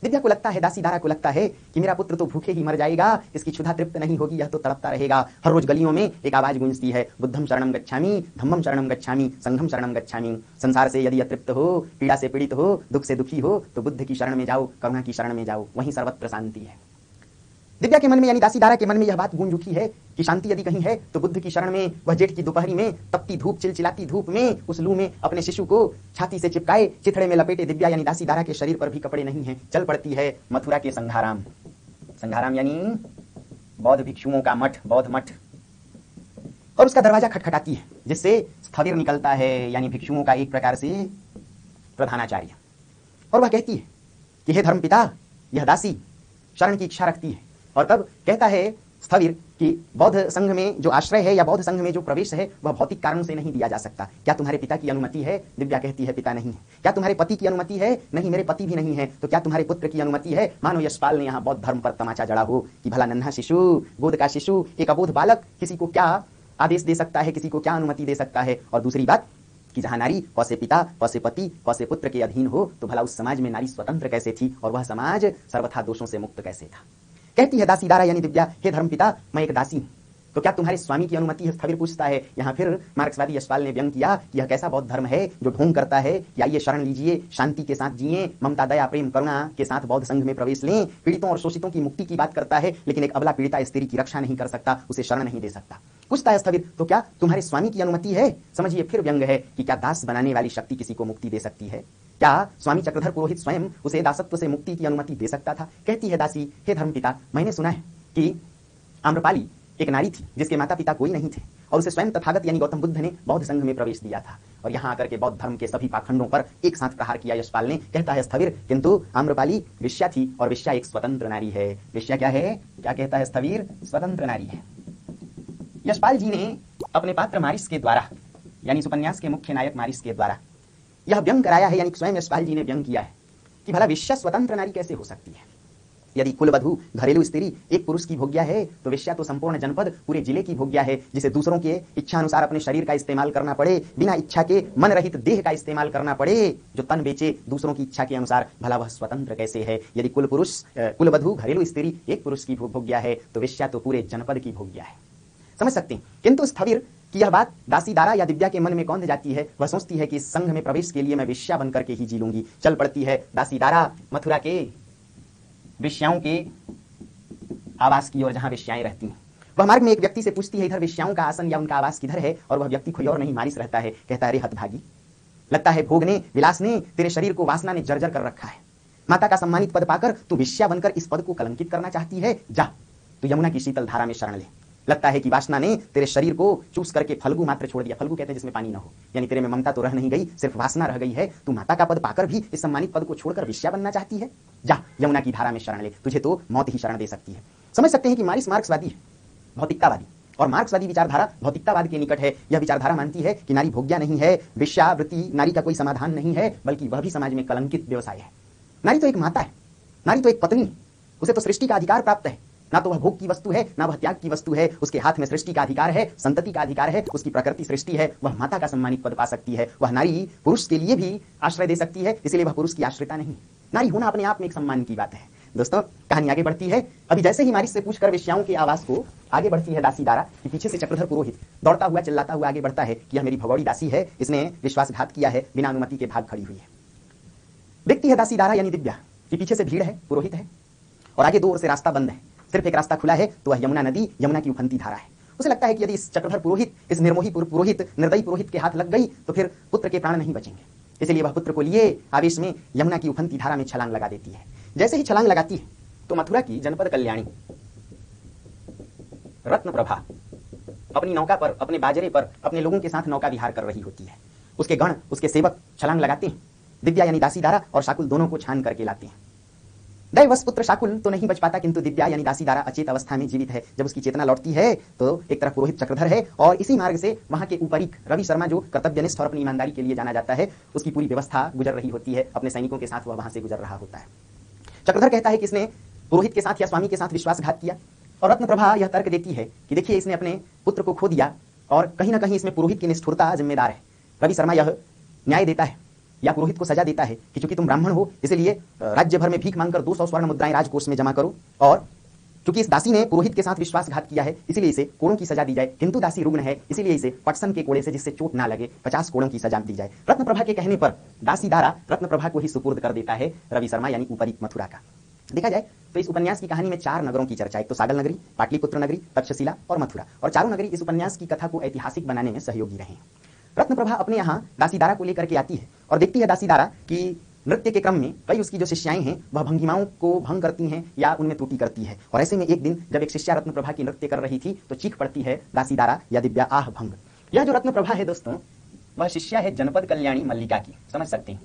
दिव्या को लगता है, दासी दारा को लगता है कि मेरा पुत्र तो भूखे ही मर जाएगा, इसकी क्षुधा तृप्त नहीं होगी, यह तो तड़पता रहेगा। हर रोज गलियों में एक आवाज गूंजती है, बुद्धम शरणम गच्छामि, धम्मम शरणम गच्छामि, संघम शरणम गच्छामि। संसार से यदि अतृप्त हो, पीड़ा से पीड़ित हो, दुख से दुखी हो, तो बुद्ध की शरण में जाओ, करुणा की शरण में जाओ, वहीं सर्वत्र शांति है। दिव्या के मन में यानी दासी दारा के मन में यह बात गूंज उठी है कि शांति यदि कहीं है तो बुद्ध की शरण में। वह जेठ की दोपहरी में तपती धूप, चिलचिलाती धूप में, उस लू में अपने शिशु को छाती से चिपकाए, चिथड़े में लपेटे दिव्या यानी दासी दारा के शरीर पर भी कपड़े नहीं हैं, चल पड़ती है मथुरा के संघाराम। संघाराम यानी बौद्ध भिक्षुओं का मठ, बौद्ध मठ, और उसका दरवाजा खटखटाती है, जिससे स्थविर निकलता है, यानी भिक्षुओं का एक प्रकार से प्रधानाचार्य। और वह कहती है कि हे धर्मपिता, यह दासी शरण की इच्छा रखती है। और तब कहता है स्थविर कि बौद्ध संघ में जो आश्रय है या बौद्ध संघ में जो प्रवेश है वह भौतिक कारणों से नहीं दिया जा सकता। क्या तुम्हारे पिता की अनुमति है? दिव्या कहती है पिता नहीं है। क्या तुम्हारे पति की अनुमति है? नहीं, मेरे पति भी नहीं है। तो क्या तुम्हारे पुत्र की अनुमति है? मानो यशपाल ने यहाँ बौद्ध धर्म पर तमाचा जड़ा हो कि भला नन्हा शिशु, गोद का शिशु, एक अबोध बालक किसी को क्या आदेश दे सकता है, किसी को क्या अनुमति दे सकता है। और दूसरी बात कि जहां नारी प से पिता, प से पति, प से पुत्र के अधीन हो, तो भला उस समाज में नारी स्वतंत्र कैसे थी और वह समाज सर्वथा दोषों से मुक्त कैसे था। कहती है दासी दारा यानी दिव्या, हे धर्मपिता, मैं एक दासी हूं, तो क्या तुम्हारे स्वामी की अनुमति है? स्थविर पूछता है। यहाँ फिर मार्क्सवादी यशपाल ने व्यंग किया कि यह कैसा बौद्ध धर्म है जो ढोंग करता है कि आइए शरण लीजिए, शांति के साथ जिए, ममता दया प्रेम करुणा के साथ बौद्ध संघ में प्रवेश लें, पीड़ितों और शोषितों की मुक्ति की बात करता है, लेकिन एक अबला पीड़िता स्त्री की रक्षा नहीं कर सकता, उसे शरण नहीं दे सकता। पूछता है स्थविर, तो क्या तुम्हारे स्वामी की अनुमति है? समझिए फिर व्यंग है कि क्या दास बनाने वाली शक्ति किसी को मुक्ति दे सकती है? क्या स्वामी चक्रधर पुरोहित स्वयं उसे दासत्व से मुक्ति की अनुमति दे सकता था? कहती है दासी, हे धर्मपिता, मैंने सुना है कि आम्रपाली एक नारी थी जिसके माता पिता कोई नहीं थे और उसे स्वयं तथागत यानी गौतम बुद्ध ने बौद्ध संघ में प्रवेश दिया था और यहाँ आकर के बौद्ध धर्म के सभी पाखंडों पर एक साथ प्रहार किया यशपाल ने। कहता है स्थविर, किंतु आम्रपाली वेश्या थी और वेश्या एक स्वतंत्र नारी है। वेश्या क्या है? क्या कहता है स्थविर? स्वतंत्र नारी है। यशपाल जी ने अपने पात्र मारिस के द्वारा यानी इस उपन्यास के मुख्य नायक मारिस के द्वारा यह व्यंग कराया है, यानी स्वयं यशपाल जी ने व्यंग किया है कि भला वेश्या स्वतंत्र नारी कैसे हो सकती है। यदि कुलवधु घरेलू स्त्री एक पुरुष की भोग्या है तो वेश्या तो संपूर्ण जनपद पूरे जिले की भोग्या है, जिसे दूसरों के इच्छा अनुसार अपने शरीर का इस्तेमाल करना पड़े, बिना इच्छा के मन रहित देह का इस्तेमाल करना पड़े, जो तन बेचे दूसरों की इच्छा के अनुसार, भला वह स्वतंत्र कैसे है। यदि कुलवधु घरेलू स्त्री एक पुरुष की भोग्या है तो वेश्या तो पूरे जनपद की भोग्या है। समझ सकते हैं। किंतु स्थविर की यह बात दासी दारा या दिव्या के मन में कौंध जाती है। वह सोचती है कि इस संघ में प्रवेश के लिए मैं वेश्या बनकर के ही जी लूंगी। चल पड़ती है दासी दारा मथुरा के वेश्याओं के आवास की ओर जहां वेश्याएं रहती हैं। वह मार्ग में एक व्यक्ति से पूछती है, इधर वेश्याओं का आसन या उनका आवास किधर है? और वह व्यक्ति कोई और नहीं मारिस रहता है। कहता है, अरे हतभागी, लगता है भोग ने विलास ने तेरे शरीर को वासना ने जर्जर कर रखा है। माता का सम्मानित पद पाकर तू वेश्या बनकर इस पद को कलंकित करना चाहती है। जा तू यमुना की शीतल धारा में शरण ले। लगता है कि वासना ने तेरे शरीर को चूस करके फल्गु मात्र छोड़ दिया। फल्गु कहते हैं जिसमें पानी न हो, यानी तेरे में ममता तो रह नहीं गई, सिर्फ वासना रह गई है। तू माता का पद पाकर भी इस सम्मानित पद को छोड़कर वेश्या बनना चाहती है। जा यमुना की धारा में शरण ले, तुझे तो मौत ही शरण दे सकती है। समझ सकते हैं कि मारिस मार्क्सवादी है, भौतिकतावादी, और मार्क्सवादी विचारधारा भौतिकतावाद के निकट है। यह विचारधारा मानती है कि नारी भोग्या नहीं है, वेश्यावृत्ति नारी का कोई समाधान नहीं है, बल्कि वह भी समाज में कलंकित व्यवसाय है। नारी तो एक माता है, नारी तो एक पत्नी है, उसे तो सृष्टि का अधिकार प्राप्त है। ना तो वह भोग की वस्तु है, ना वह त्याग की वस्तु है। उसके हाथ में सृष्टि का अधिकार है, संतति का अधिकार है, उसकी प्रकृति सृष्टि है। वह माता का सम्मानित पद पा सकती है। वह नारी पुरुष के लिए भी आश्रय दे सकती है, इसलिए वह पुरुष की आश्रिता नहीं। नारी होना अपने आप में एक सम्मान की बात है। दोस्तों, कहानी आगे बढ़ती है। अभी जैसे ही मारिस से पूछकर वेश्याओं के आवास को आगे बढ़ती है दासी दारा कि पीछे से चक्रधर पुरोहित दौड़ता हुआ चिल्लाता हुआ आगे बढ़ता है कि यह मेरी भगौड़ी दासी है, इसने विश्वासघात किया है, बिना अनुमति के भाग खड़ी हुई है। देखती है दासी दारा यानी दिव्या कि पीछे से भीड़ है, पुरोहित है और आगे दो ओर से रास्ता बंद है। सिर्फ एक रास्ता खुला है, तो वह यमुना नदी, यमुना की उफनती धारा है। उसे लगता है कि यदि इस चक्रधर पुरोहित, इस निर्मोही पुरोहित, निर्दयी पुरोहित के हाथ लग गई तो फिर पुत्र के प्राण नहीं बचेंगे। इसलिए वह पुत्र को लिए आवेश में यमुना की उफनती धारा में छलांग लगा देती है। जैसे ही छलांग लगाती है तो मथुरा की जनपद कल्याणी रत्नप्रभा अपनी नौका पर, अपने बाजरे पर अपने लोगों के साथ नौका विहार कर रही होती है। उसके गण, उसके सेवक छलांग लगाते हैं। दिव्या यानी दासी दारा और शाकुल दोनों को छान करके लाते हैं। दैवश पुत्र शाकुल तो नहीं बच पाता, किंतु दिव्या यानी दासी दारा अचेत अवस्था में जीवित है। जब उसकी चेतना लौटती है तो एक तरफ पुरोहित चक्रधर है और इसी मार्ग से वहां के ऊपरीक रवि शर्मा, जो कर्तव्यनिष्ठ और अपनी ईमानदारी के लिए जाना जाता है, उसकी पूरी व्यवस्था गुजर रही होती है। अपने सैनिकों के साथ वह वहां से गुजर रहा होता है। चक्रधर कहता है कि इसने पुरोहित के साथ या स्वामी के साथ विश्वासघात किया, और रत्नप्रभा यह तर्क देती है कि देखिए, इसने अपने पुत्र को खो दिया और कहीं ना कहीं इसमें पुरोहित की निष्ठुरता जिम्मेदार है। रवि शर्मा यह न्याय देता है या पुरोहित को सजा देता है कि चूंकि तुम ब्राह्मण हो, इसलिए राज्य भर में भीख मांगकर 200 स्वर्ण मुद्राएं राजकोष में जमा करो, और चूंकि इस दासी ने पुरोहित के साथ विश्वासघात किया है, इसलिए इसे कोड़ों की सजा दी जाए। किंतु दासी रुग्ण है, इसलिए इसे पटसन के कोड़े से, जिससे चोट ना लगे, 50 कोड़ों की सजा दी जाए। रत्नप्रभा के कहने पर दासी दारा रत्नप्रभा को ही सुपुर्द कर देता है रवि शर्मा यानी ऊपरीक मथुरा का। देखा जाए तो इस उपन्यास की कहानी में 4 नगरों की चर्चा है। एक तो सागल नगरी, पाटलिपुत्र नगरी, तक्षशिला और मथुरा, और चारों नगरी इस उपन्यास की कथा को ऐतिहासिक बनाने में सहयोगी रहे हैं। रत्नप्रभा अपने यहाँ दासी दारा को लेकर के आती है और देखती है दासी दारा कि नृत्य के क्रम में कई उसकी जो शिष्याएं हैं वह भंगिमाओं को भंग करती हैं या उनमें त्रुटि करती है। और ऐसे में एक दिन जब एक शिष्या रत्नप्रभा की नृत्य कर रही थी तो चीख पड़ती है दासी दारा या दिव्या, आह भंग। यह जो रत्नप्रभा है दोस्तों, वह शिष्या है जनपद कल्याणी मल्लिका की, समझ सकते हैं,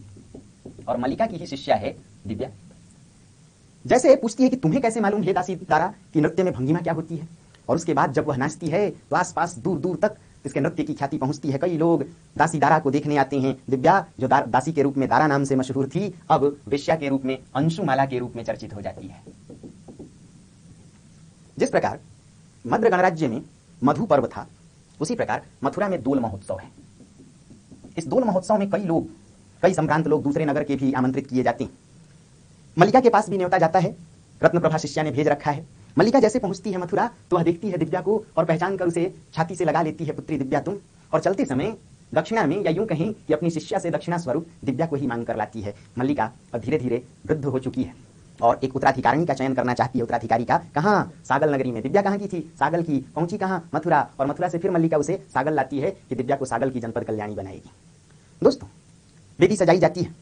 और मल्लिका की ही शिष्या है दिव्या। जैसे पूछती है कि तुम्हें कैसे मालूम है दासी दारा कि नृत्य में भंगिमा क्या होती है, और उसके बाद जब वह नाचती है तो आसपास दूर दूर तक इसके नृत्य की ख्याति पहुंचती है। कई लोग दासी दारा को देखने आते हैं। दिव्या जो दासी के रूप में दारा नाम से मशहूर थी, अब वेश्या के रूप में, अंशुमाला के रूप में चर्चित हो जाती है। जिस प्रकार मद्र गणराज्य में मधु पर्व था, उसी प्रकार मथुरा में दोल महोत्सव है। इस दोल महोत्सव में कई संभ्रांत लोग दूसरे नगर के भी आमंत्रित किए जाते हैं। मल्लिका के पास भी न्योता जाता है, रत्नप्रभा शिष्या ने भेज रखा है। मल्लिका जैसे पहुंचती है मथुरा तो वह देखती है दिव्या को और पहचान कर उसे छाती से लगा लेती है, पुत्री दिव्या तुम। और चलते समय दक्षिणा में, या यूं कहें कि अपनी शिष्या से दक्षिणा स्वरूप दिव्या को ही मांग कर लाती है। मल्लिका अब धीरे धीरे वृद्ध हो चुकी है और एक उत्तराधिकारिणी का चयन करना चाहती है। उत्तराधिकारी का कहाँ? सागल नगरी में। दिव्या कहाँ की थी? सागल की। पहुंची कहाँ? मथुरा। और मथुरा से फिर मल्लिका उसे सागल लाती है कि दिव्या को सागल की जनपद कल्याणी बनाएगी। दोस्तों, वेदी सजाई जाती है।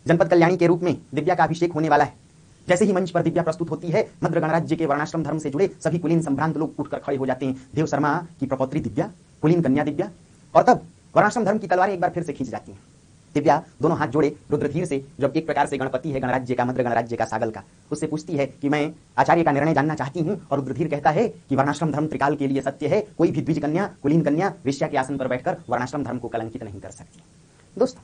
जनपद कल्याणी के रूप में दिव्या का अभिषेक होने वाला है। जैसे ही मंच पर दिव्या प्रस्तुत होती है, मद्र गणराज्य के वर्णाश्रम धर्म से जुड़े सभी कुलीन संभ्रांत लोग उठकर खड़े हो जाते हैं। देव शर्मा की प्रपौत्री दिव्या, कुलीन कन्या दिव्या, और तब वर्णाश्रम धर्म की तलवारें एक बार फिर से खींच जाती हैं। दिव्या दोनों हाथ जोड़े रुद्रधीर से, जब एक प्रकार से गणपति है गणराज्य का, मद्र गणराज्य का, सागल का, उससे पूछती है कि मैं आचार्य का निर्णय जानना चाहती हूँ। और रुद्रधीर कहता है कि वर्णाश्रम धर्म त्रिकाल के लिए सत्य है, कोई भी द्विज कन्या, कुलीन कन्या वेश्या के आसन पर बैठकर वर्णाश्रम धर्म को कलंकित नहीं कर सकती। दोस्तों,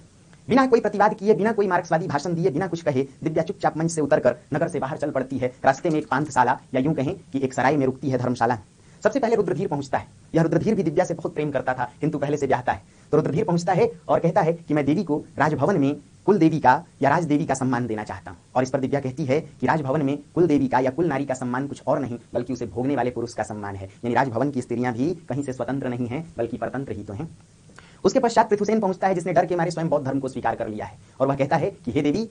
बिना कोई प्रतिवाद किए, बिना कोई मार्क्सवादी भाषण दिए, बिना कुछ कहे दिव्या चुपचाप मंच से उतरकर नगर से बाहर चल पड़ती है। रास्ते में एक पांथशाला, या यूं कहें कि एक सराय में रुकती है, धर्मशाला। सबसे पहले रुद्रधीर पहुंचता है। यह रुद्रधीर भी दिव्या से बहुत प्रेम करता था, किंतु पहले से ब्याहता है। तो रुद्रधीर पहुंचता है और कहता है कि मैं देवी को राजभवन में कुल देवी का या राजदेवी का सम्मान देना चाहता हूं। और इस पर दिव्या कहती है कि राजभवन में कुल देवी का या कुल नारी का सम्मान कुछ और नहीं, बल्कि उसे भोगने वाले पुरुष का सम्मान है। यानी राजभवन की स्त्रियां भी कहीं से स्वतंत्र नहीं है, बल्कि परतंत्र ही तो हैं। उसके पश्चात पृथुसेन पहुंचता है, जिसने डर के मारे स्वयं बौद्ध धर्म को स्वीकार कर लिया है। और वह कहता है कि हे देवी,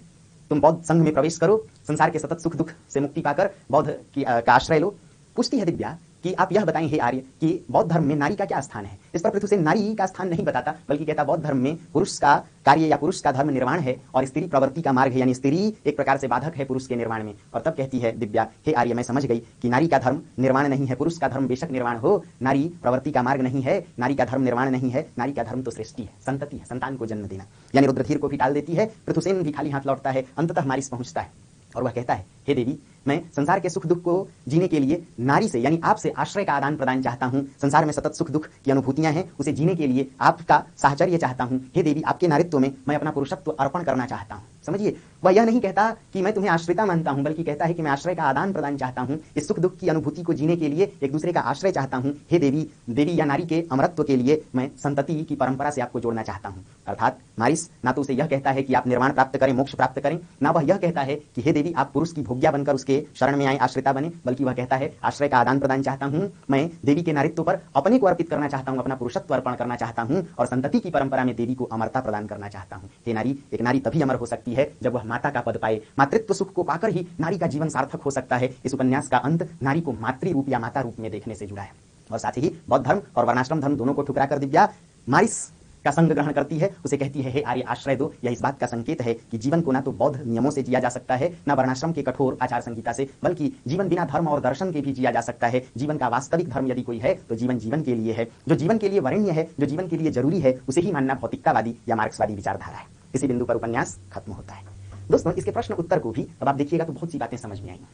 तुम बौद्ध संघ में प्रवेश करो, संसार के सतत सुख दुख से मुक्ति पाकर बौद्ध का आश्रय लो। पूछती है दिव्या कि आप यह बताएं हे आर्य कि बौद्ध धर्म में नारी का क्या स्थान है। इस पर पृथुसेन नारी का स्थान नहीं बताता, बल्कि कहता बौद्ध धर्म में पुरुष का कार्य या पुरुष का धर्म निर्माण है और स्त्री प्रवृत्ति का मार्ग है, यानी स्त्री एक प्रकार से बाधक है पुरुष के निर्माण में। और तब कहती है दिव्या, हे आर्य, मैं समझ गई कि नारी का धर्म निर्माण नहीं है, पुरुष का धर्म बेशक निर्माण हो, नारी प्रवृत्ति का मार्ग नहीं है, नारी का धर्म निर्माण नहीं है, नारी का धर्म तो सृष्टि है, संतति है, संतान को जन्म देना। यानी रुद्रधीर को भी टाल देती है। पृथुसेन भी खाली हाथ लौटता है। अंततः मारिस पहुंचता है और वह कहता है, हे देवी, मैं संसार के सुख दुख को जीने के लिए नारी से, यानी आपसे आश्रय का आदान प्रदान चाहता हूं। संसार में सतत सुख दुख की अनुभूतियां हैं, उसे जीने के लिए आपका साहचर्य चाहता हूं। हे देवी, आपके नारित्व में मैं अपना पुरुषत्व अर्पण करना चाहता हूं। समझिए, वह यह नहीं कहता कि मैं तुम्हें आश्रिता मानता हूं, बल्कि कहता है कि मैं आश्रय का आदान प्रदान चाहता हूं। इस सुख दुख की अनुभूति को जीने के लिए एक दूसरे का आश्रय चाहता हूं। हे देवी, देवी या नारी के अमरत्व के लिए मैं संतति की परंपरा से आपको जोड़ना चाहता हूं। अर्थात मारिस ना तो उसे यह कहता है कि आप निर्वाण प्राप्त करें, मोक्ष प्राप्त करें, ना वह यह कहता है कि हे देवी, आप पुरुष की भोग्या बनकर उसके शरण में आए, आश्रिता बने, बल्कि वह कहता है आश्रय का आदान प्रदान चाहता हूं। मैं देवी के नारित्व पर अपने को अर्पित करना चाहता हूं, अपना पुरुषत्व अर्पण करना चाहता हूं और संतति की परंपरा में देवी को अमरता प्रदान करना चाहता हूं। हे नारी, एक नारी तभी अमर हो सकती है जब वह माता का पद पाए। मातृत्व सुख को पाकर ही नारी का जीवन सार्थक हो सकता है। इस उपन्यास का अंत नारी को मातृ रूप या माता रूप में देखने से जुड़ा है। और साथ ही बौद्ध धर्म और वर्णाश्रम धर्म दोनों को ठुकरा कर दिव्या मारिस का संग ग्रहण करती है। उसे कहती है, हे आर्य, आश्रय दो। यह इस बात का संकेत है कि जीवन को ना तो बौद्ध नियमों से जिया जा सकता है, ना वर्णाश्रम के कठोर आचार संहिता से, बल्कि जीवन बिना धर्म और दर्शन के भी जिया जा सकता है। जीवन का वास्तविक धर्म यदि कोई है तो जीवन जीवन के लिए है। जो जीवन के लिए वरेण्य है, जो जीवन के लिए जरूरी है, उसे ही मानना भौतिकतावादी या मार्क्सवादी विचारधारा है। इसी बिंदु पर उपन्यास खत्म होता है। दोस्तों, इसके प्रश्न उत्तर को भी अब आप देखिएगा तो बहुत सी बातें समझ में आएंगी।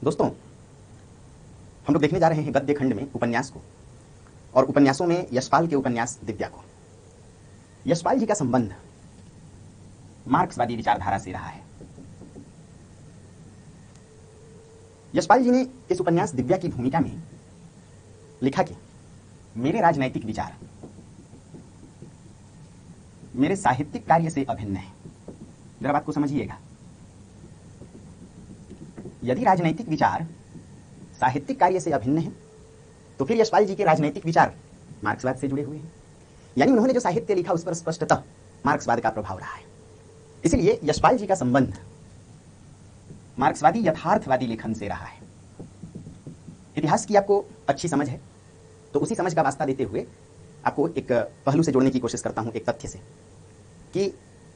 दोस्तों, हम लोग देखने जा रहे हैं गद्य खंड में उपन्यास को, और उपन्यासों में यशपाल के उपन्यास दिव्या को। यशपाल जी का संबंध मार्क्सवादी विचारधारा से रहा है। यशपाल जी ने इस उपन्यास दिव्या की भूमिका में लिखा कि मेरे राजनैतिक विचार मेरे साहित्यिक कार्य से अभिन्न है। जरा बात को समझिएगा, यदि राजनैतिक विचार साहित्यिक कार्य से अभिन्न है तो फिर यशपाल जी के राजनैतिक विचार मार्क्सवाद से जुड़े हुए हैं। यानी उन्होंने जो साहित्य लिखा उस पर स्पष्टतः मार्क्सवाद का प्रभाव रहा है। इसलिए यशपाल जी का संबंध मार्क्सवादी यथार्थवादी लेखन से रहा है। इतिहास की आपको अच्छी समझ है तो उसी समझ का वास्ता देते हुए आपको एक पहलू से जोड़ने की कोशिश करता हूं, एक तथ्य से, कि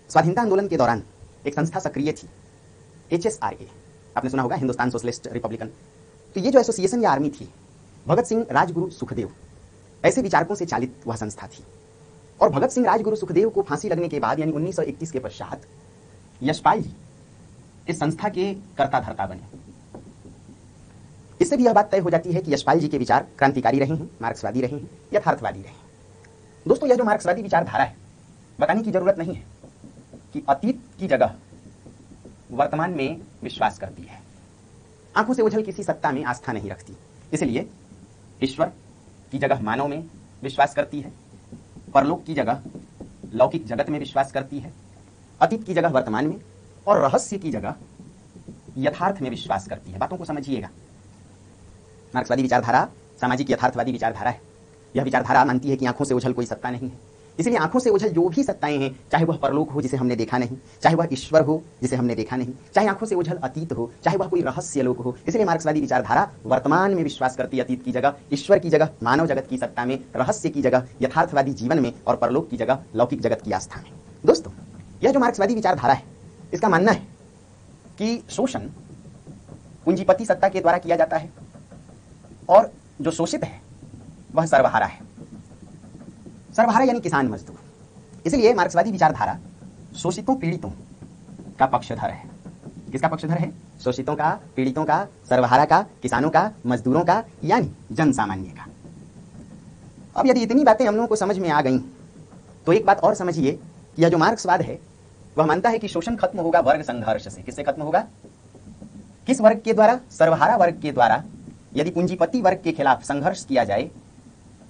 स्वाधीनता आंदोलन के दौरान एक संस्था सक्रिय थी, HSRA। आपने सुना होगा, हिंदुस्तान सोशलिस्ट रिपब्लिकन। तो ये जो एसोसिएशन या आर्मी थी, भगत सिंह, राजगुरु, सुखदेव, ऐसे विचारकों से चालित वह संस्था थी। और भगत सिंह राजगुरु सुखदेव को फांसी लगने के बाद यानी 1931 के पश्चात यशपाल जी इस संस्था के कर्ता धर्ता बने। इससे भी यह बात तय हो जाती है कि यशपाल जी के विचार क्रांतिकारी रहे हैं, मार्क्सवादी रहे हैं, यथार्थवादी रहे हैं। दोस्तों, यह जो मार्क्सवादी विचारधारा है, बताने की जरूरत नहीं है कि अतीत की जगह वर्तमान में विश्वास करती है, आंखों से ओझल किसी सत्ता में आस्था नहीं रखती। इसलिए ईश्वर की जगह मानव में विश्वास करती है, परलोक की जगह लौकिक जगत में विश्वास करती है, अतीत की जगह वर्तमान में और रहस्य की जगह यथार्थ में विश्वास करती है। बातों को समझिएगा। मार्क्सवादी विचारधारा सामाजिक यथार्थवादी विचारधारा है। यह विचारधारा मानती है कि आंखों से ओझल कोई सत्ता नहीं है, इसलिए आंखों से ओझल जो भी सत्ताएं हैं, चाहे वह परलोक हो जिसे हमने देखा नहीं, चाहे वह ईश्वर हो जिसे हमने देखा नहीं, चाहे आंखों से ओझल अतीत हो, चाहे वह कोई रहस्य लोक हो, इसलिए मार्क्सवादी विचारधारा वर्तमान में विश्वास करती है, अतीत की जगह ईश्वर की जगह मानव जगत की सत्ता में, रहस्य की जगह यथार्थवादी जीवन में और परलोक की जगह लौकिक जगत की आस्था में। दोस्तों, यह जो मार्क्सवादी विचारधारा है, इसका मानना है कि शोषण पूंजीपति सत्ता के द्वारा किया जाता है और जो शोषित है वह सर्वहारा है। सर्वहारा यानी किसान मजदूर। इसलिए मार्क्सवादी विचारधारा शोषितों पीड़ितों का पक्षधर है। किसका पक्षधर है? शोषितों का, पीड़ितों का, सर्वहारा का, किसानों का, मजदूरों का, यानी जन सामान्य का। अब यदि इतनी बातें हम लोगों को समझ में आ गई तो एक बात और समझिए कि यह जो मार्क्सवाद है वह मानता है कि शोषण खत्म होगा वर्ग संघर्ष से। किससे खत्म होगा? किस वर्ग के द्वारा? सर्वहारा वर्ग के द्वारा। यदि पूंजीपति वर्ग के खिलाफ संघर्ष किया जाए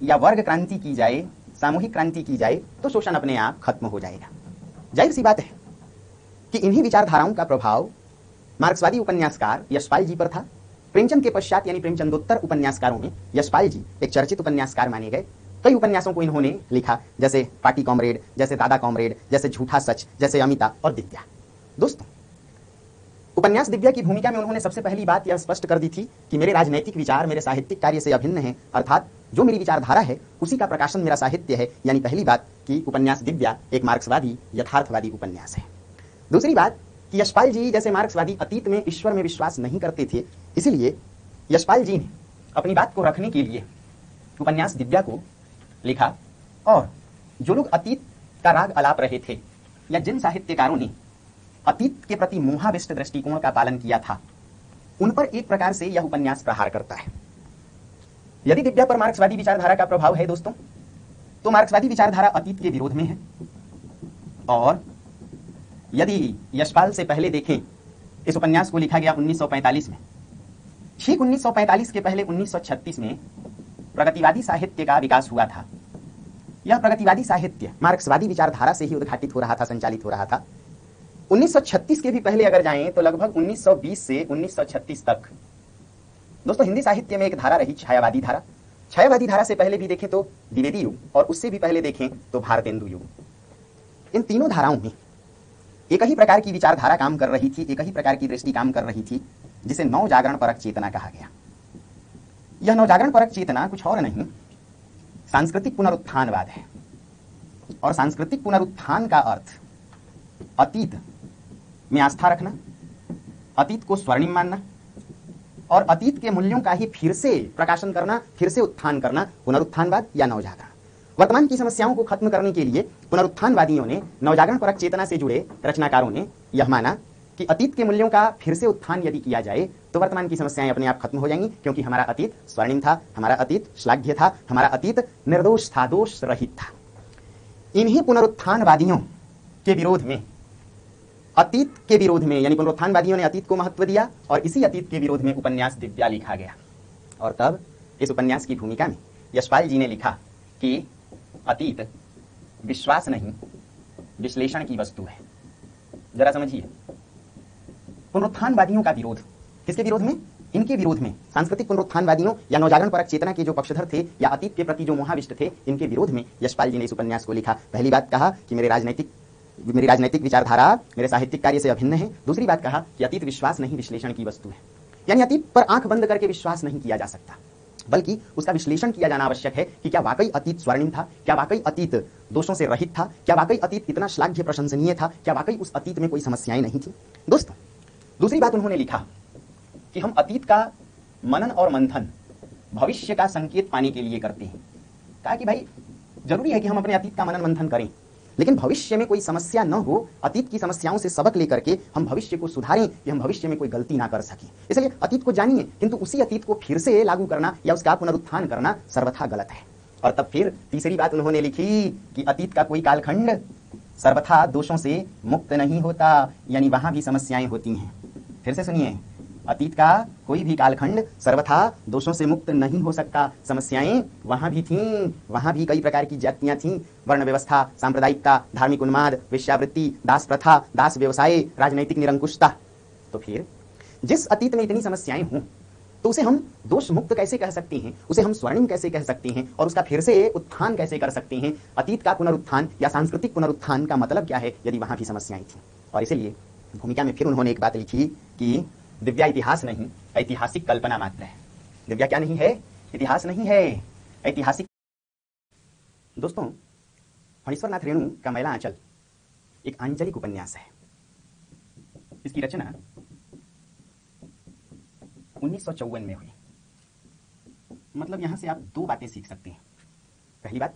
या वर्ग क्रांति की जाए, सामूहिक क्रांति की जाए, तो शोषण अपने आप खत्म हो जाएगा। जाहिर सी बात है कि इन्हीं विचारधाराओं का प्रभाव मार्क्सवादी उपन्यासकार यशपाल जी पर था। प्रेमचंद के पश्चात यानी प्रेमचंदोत्तर उपन्यासकारों में यशपाल जी एक चर्चित उपन्यासकार माने गए। कई उपन्यासों को इन्होंने लिखा, जैसे पार्टी कॉमरेड, जैसे दादा कॉमरेड, जैसे झूठा सच, जैसे अमिता और दिव्या। दोस्तों, उपन्यास दिव्या की भूमिका में उन्होंने सबसे पहली बात यह स्पष्ट कर दी थी कि मेरे राजनैतिक विचार मेरे साहित्यिक कार्य से अभिन्न हैं, अर्थात जो मेरी विचारधारा है उसी का प्रकाशन मेरा साहित्य है। यानी पहली बात कि उपन्यास दिव्या एक मार्क्सवादी यथार्थवादी उपन्यास है। दूसरी बात कि यशपाल जी जैसे मार्क्सवादी अतीत में ईश्वर में विश्वास नहीं करते थे, इसलिए यशपाल जी ने अपनी बात को रखने के लिए उपन्यास दिव्या को लिखा। और जो लोग अतीत का राग अलाप रहे थे या जिन साहित्यकारों ने अतीत के प्रति मोहाविष्ट दृष्टिकोण का पालन किया था, उन पर एक प्रकार से यह उपन्यास प्रहार करता है। यदि दिव्या पर मार्क्सवादी विचारधारा का प्रभाव है दोस्तों, तो मार्क्सवादी विचारधारा अतीत के विरोध में है। और यदि यशपाल से पहले देखें, इस उपन्यास को लिखा गया 1945 में। ठीक 1945 के पहले 1936 में प्रगतिवादी साहित्य का विकास हुआ था। यह प्रगतिवादी साहित्य मार्क्सवादी विचारधारा से ही उद्घाटित हो रहा था, संचालित हो रहा था। 1936 के भी पहले अगर जाएं तो लगभग 1920 से 1936 तक दोस्तों हिंदी साहित्य में एक धारा रही, छायावादी धारा। छायावादी धारा से पहले भी देखें तो द्विवेदी युग, और उससे भी पहले देखें तो भारतेंदु युग। इन तीनों धाराओं में एक ही प्रकार की विचारधारा काम कर रही थी, एक ही प्रकार की दृष्टि काम कर रही थी, जिसे नवजागरण परक चेतना कहा गया। यह नवजागरण परक चेतना कुछ और नहीं, सांस्कृतिक पुनरुत्थानवाद है। और सांस्कृतिक पुनरुत्थान का अर्थ अतीत में आस्था रखना, अतीत को स्वर्णिम मानना और अतीत के मूल्यों का ही फिर से प्रकाशन करना, फिर से उत्थान करना, पुनरुत्थानवाद या नवजागरण। वर्तमान की समस्याओं को खत्म करने के लिए पुनरुत्थानवादियों ने, नवजागरण परक चेतना से जुड़े रचनाकारों ने यह माना कि अतीत के मूल्यों का फिर से उत्थान यदि किया जाए तो वर्तमान की समस्याएं अपने आप खत्म हो जाएंगी, क्योंकि हमारा अतीत स्वर्णिम था, हमारा अतीत श्लाघ्य था, हमारा अतीत निर्दोष था, दोष रहित था। इन्हीं पुनरुत्थानवादियों के विरोध में, अतीत के विरोध में, यानी पुनरुत्थानवादियों ने अतीत को महत्व दिया और इसी अतीत के विरोध में उपन्यास दिव्या लिखा गया। और तब इस उपन्यास की भूमिका में यशपाल जी ने लिखा कि अतीत विश्वास नहीं, विश्लेषण की वस्तु है। जरा समझिए, पुनरुत्थानवादियों का विरोध किसके विरोध में? इनके विरोध में, सांस्कृतिक पुनरुत्थानवादियों या नवजागरण परक चेतना के जो पक्षधर थे या अतीत के प्रति जो मोहाविष्ट थे, इनके विरोध में यशपाल जी ने इस उपन्यास को लिखा। पहली बात कहा कि मेरी राजनीतिक विचारधारा मेरे साहित्यिक कार्य से अभिन्न है। दूसरी बात कहा कि अतीत विश्वास नहीं, विश्लेषण की वस्तु है। यानी अतीत पर आंख बंद करके विश्वास नहीं किया जा सकता, बल्कि उसका विश्लेषण किया जाना आवश्यक है कि क्या वाकई अतीत स्वर्णिम था, क्या वाकई अतीत दोषों से रहित था, क्या वाकई अतीत इतना श्लाघ्य प्रशंसनीय था, क्या वाकई उस अतीत में कोई समस्याएं नहीं थी। दोस्तों, दूसरी बात उन्होंने लिखा कि हम अतीत का मनन और मंथन भविष्य का संकेत पाने के लिए करते हैं। कहा कि भाई जरूरी है कि हम अपने अतीत का मनन मंथन करें, लेकिन भविष्य में कोई समस्या न हो, अतीत की समस्याओं से सबक लेकर के हम भविष्य को सुधारें कि हम भविष्य में कोई गलती ना कर सकें। इसलिए अतीत को जानिए, किंतु उसी अतीत को फिर से लागू करना या उसका पुनरुत्थान करना सर्वथा गलत है। और तब फिर तीसरी बात उन्होंने लिखी कि अतीत का कोई कालखंड सर्वथा दोषों से मुक्त नहीं होता, यानी वहां भी समस्याएं होती हैं। फिर से सुनिए, अतीत का कोई भी कालखंड सर्वथा दोषों से मुक्त नहीं हो सकता। समस्याएं वहां भी थीं, वहां भी कई प्रकार की जातियां थीं, वर्ण व्यवस्था, सांप्रदायिकता, धार्मिक उन्माद, वेश्यावृत्ति, दास प्रथा, दास व्यवसाय, राजनैतिक निरंकुशता। तो फिर जिस अतीत में इतनी समस्याएं हों तो उसे हम दोष मुक्त कैसे कह सकते हैं, उसे हम स्वर्णिम कैसे कह सकते हैं, और उसका फिर से उत्थान कैसे कर सकते हैं? अतीत का पुनरुत्थान या सांस्कृतिक पुनरुत्थान का मतलब क्या है यदि वहां भी समस्याएं थी? और इसीलिए भूमिका में फिर उन्होंने एक बात लिखी कि दिव्या इतिहास नहीं, ऐतिहासिक कल्पना मात्र है। दिव्या क्या नहीं है? इतिहास नहीं है, ऐतिहासिक। दोस्तों, फणीश्वरनाथ रेणु का मैला आंचल एक आंचलिक उपन्यास है। इसकी रचना 1954 में हुई। मतलब यहां से आप दो बातें सीख सकते हैं। पहली बात,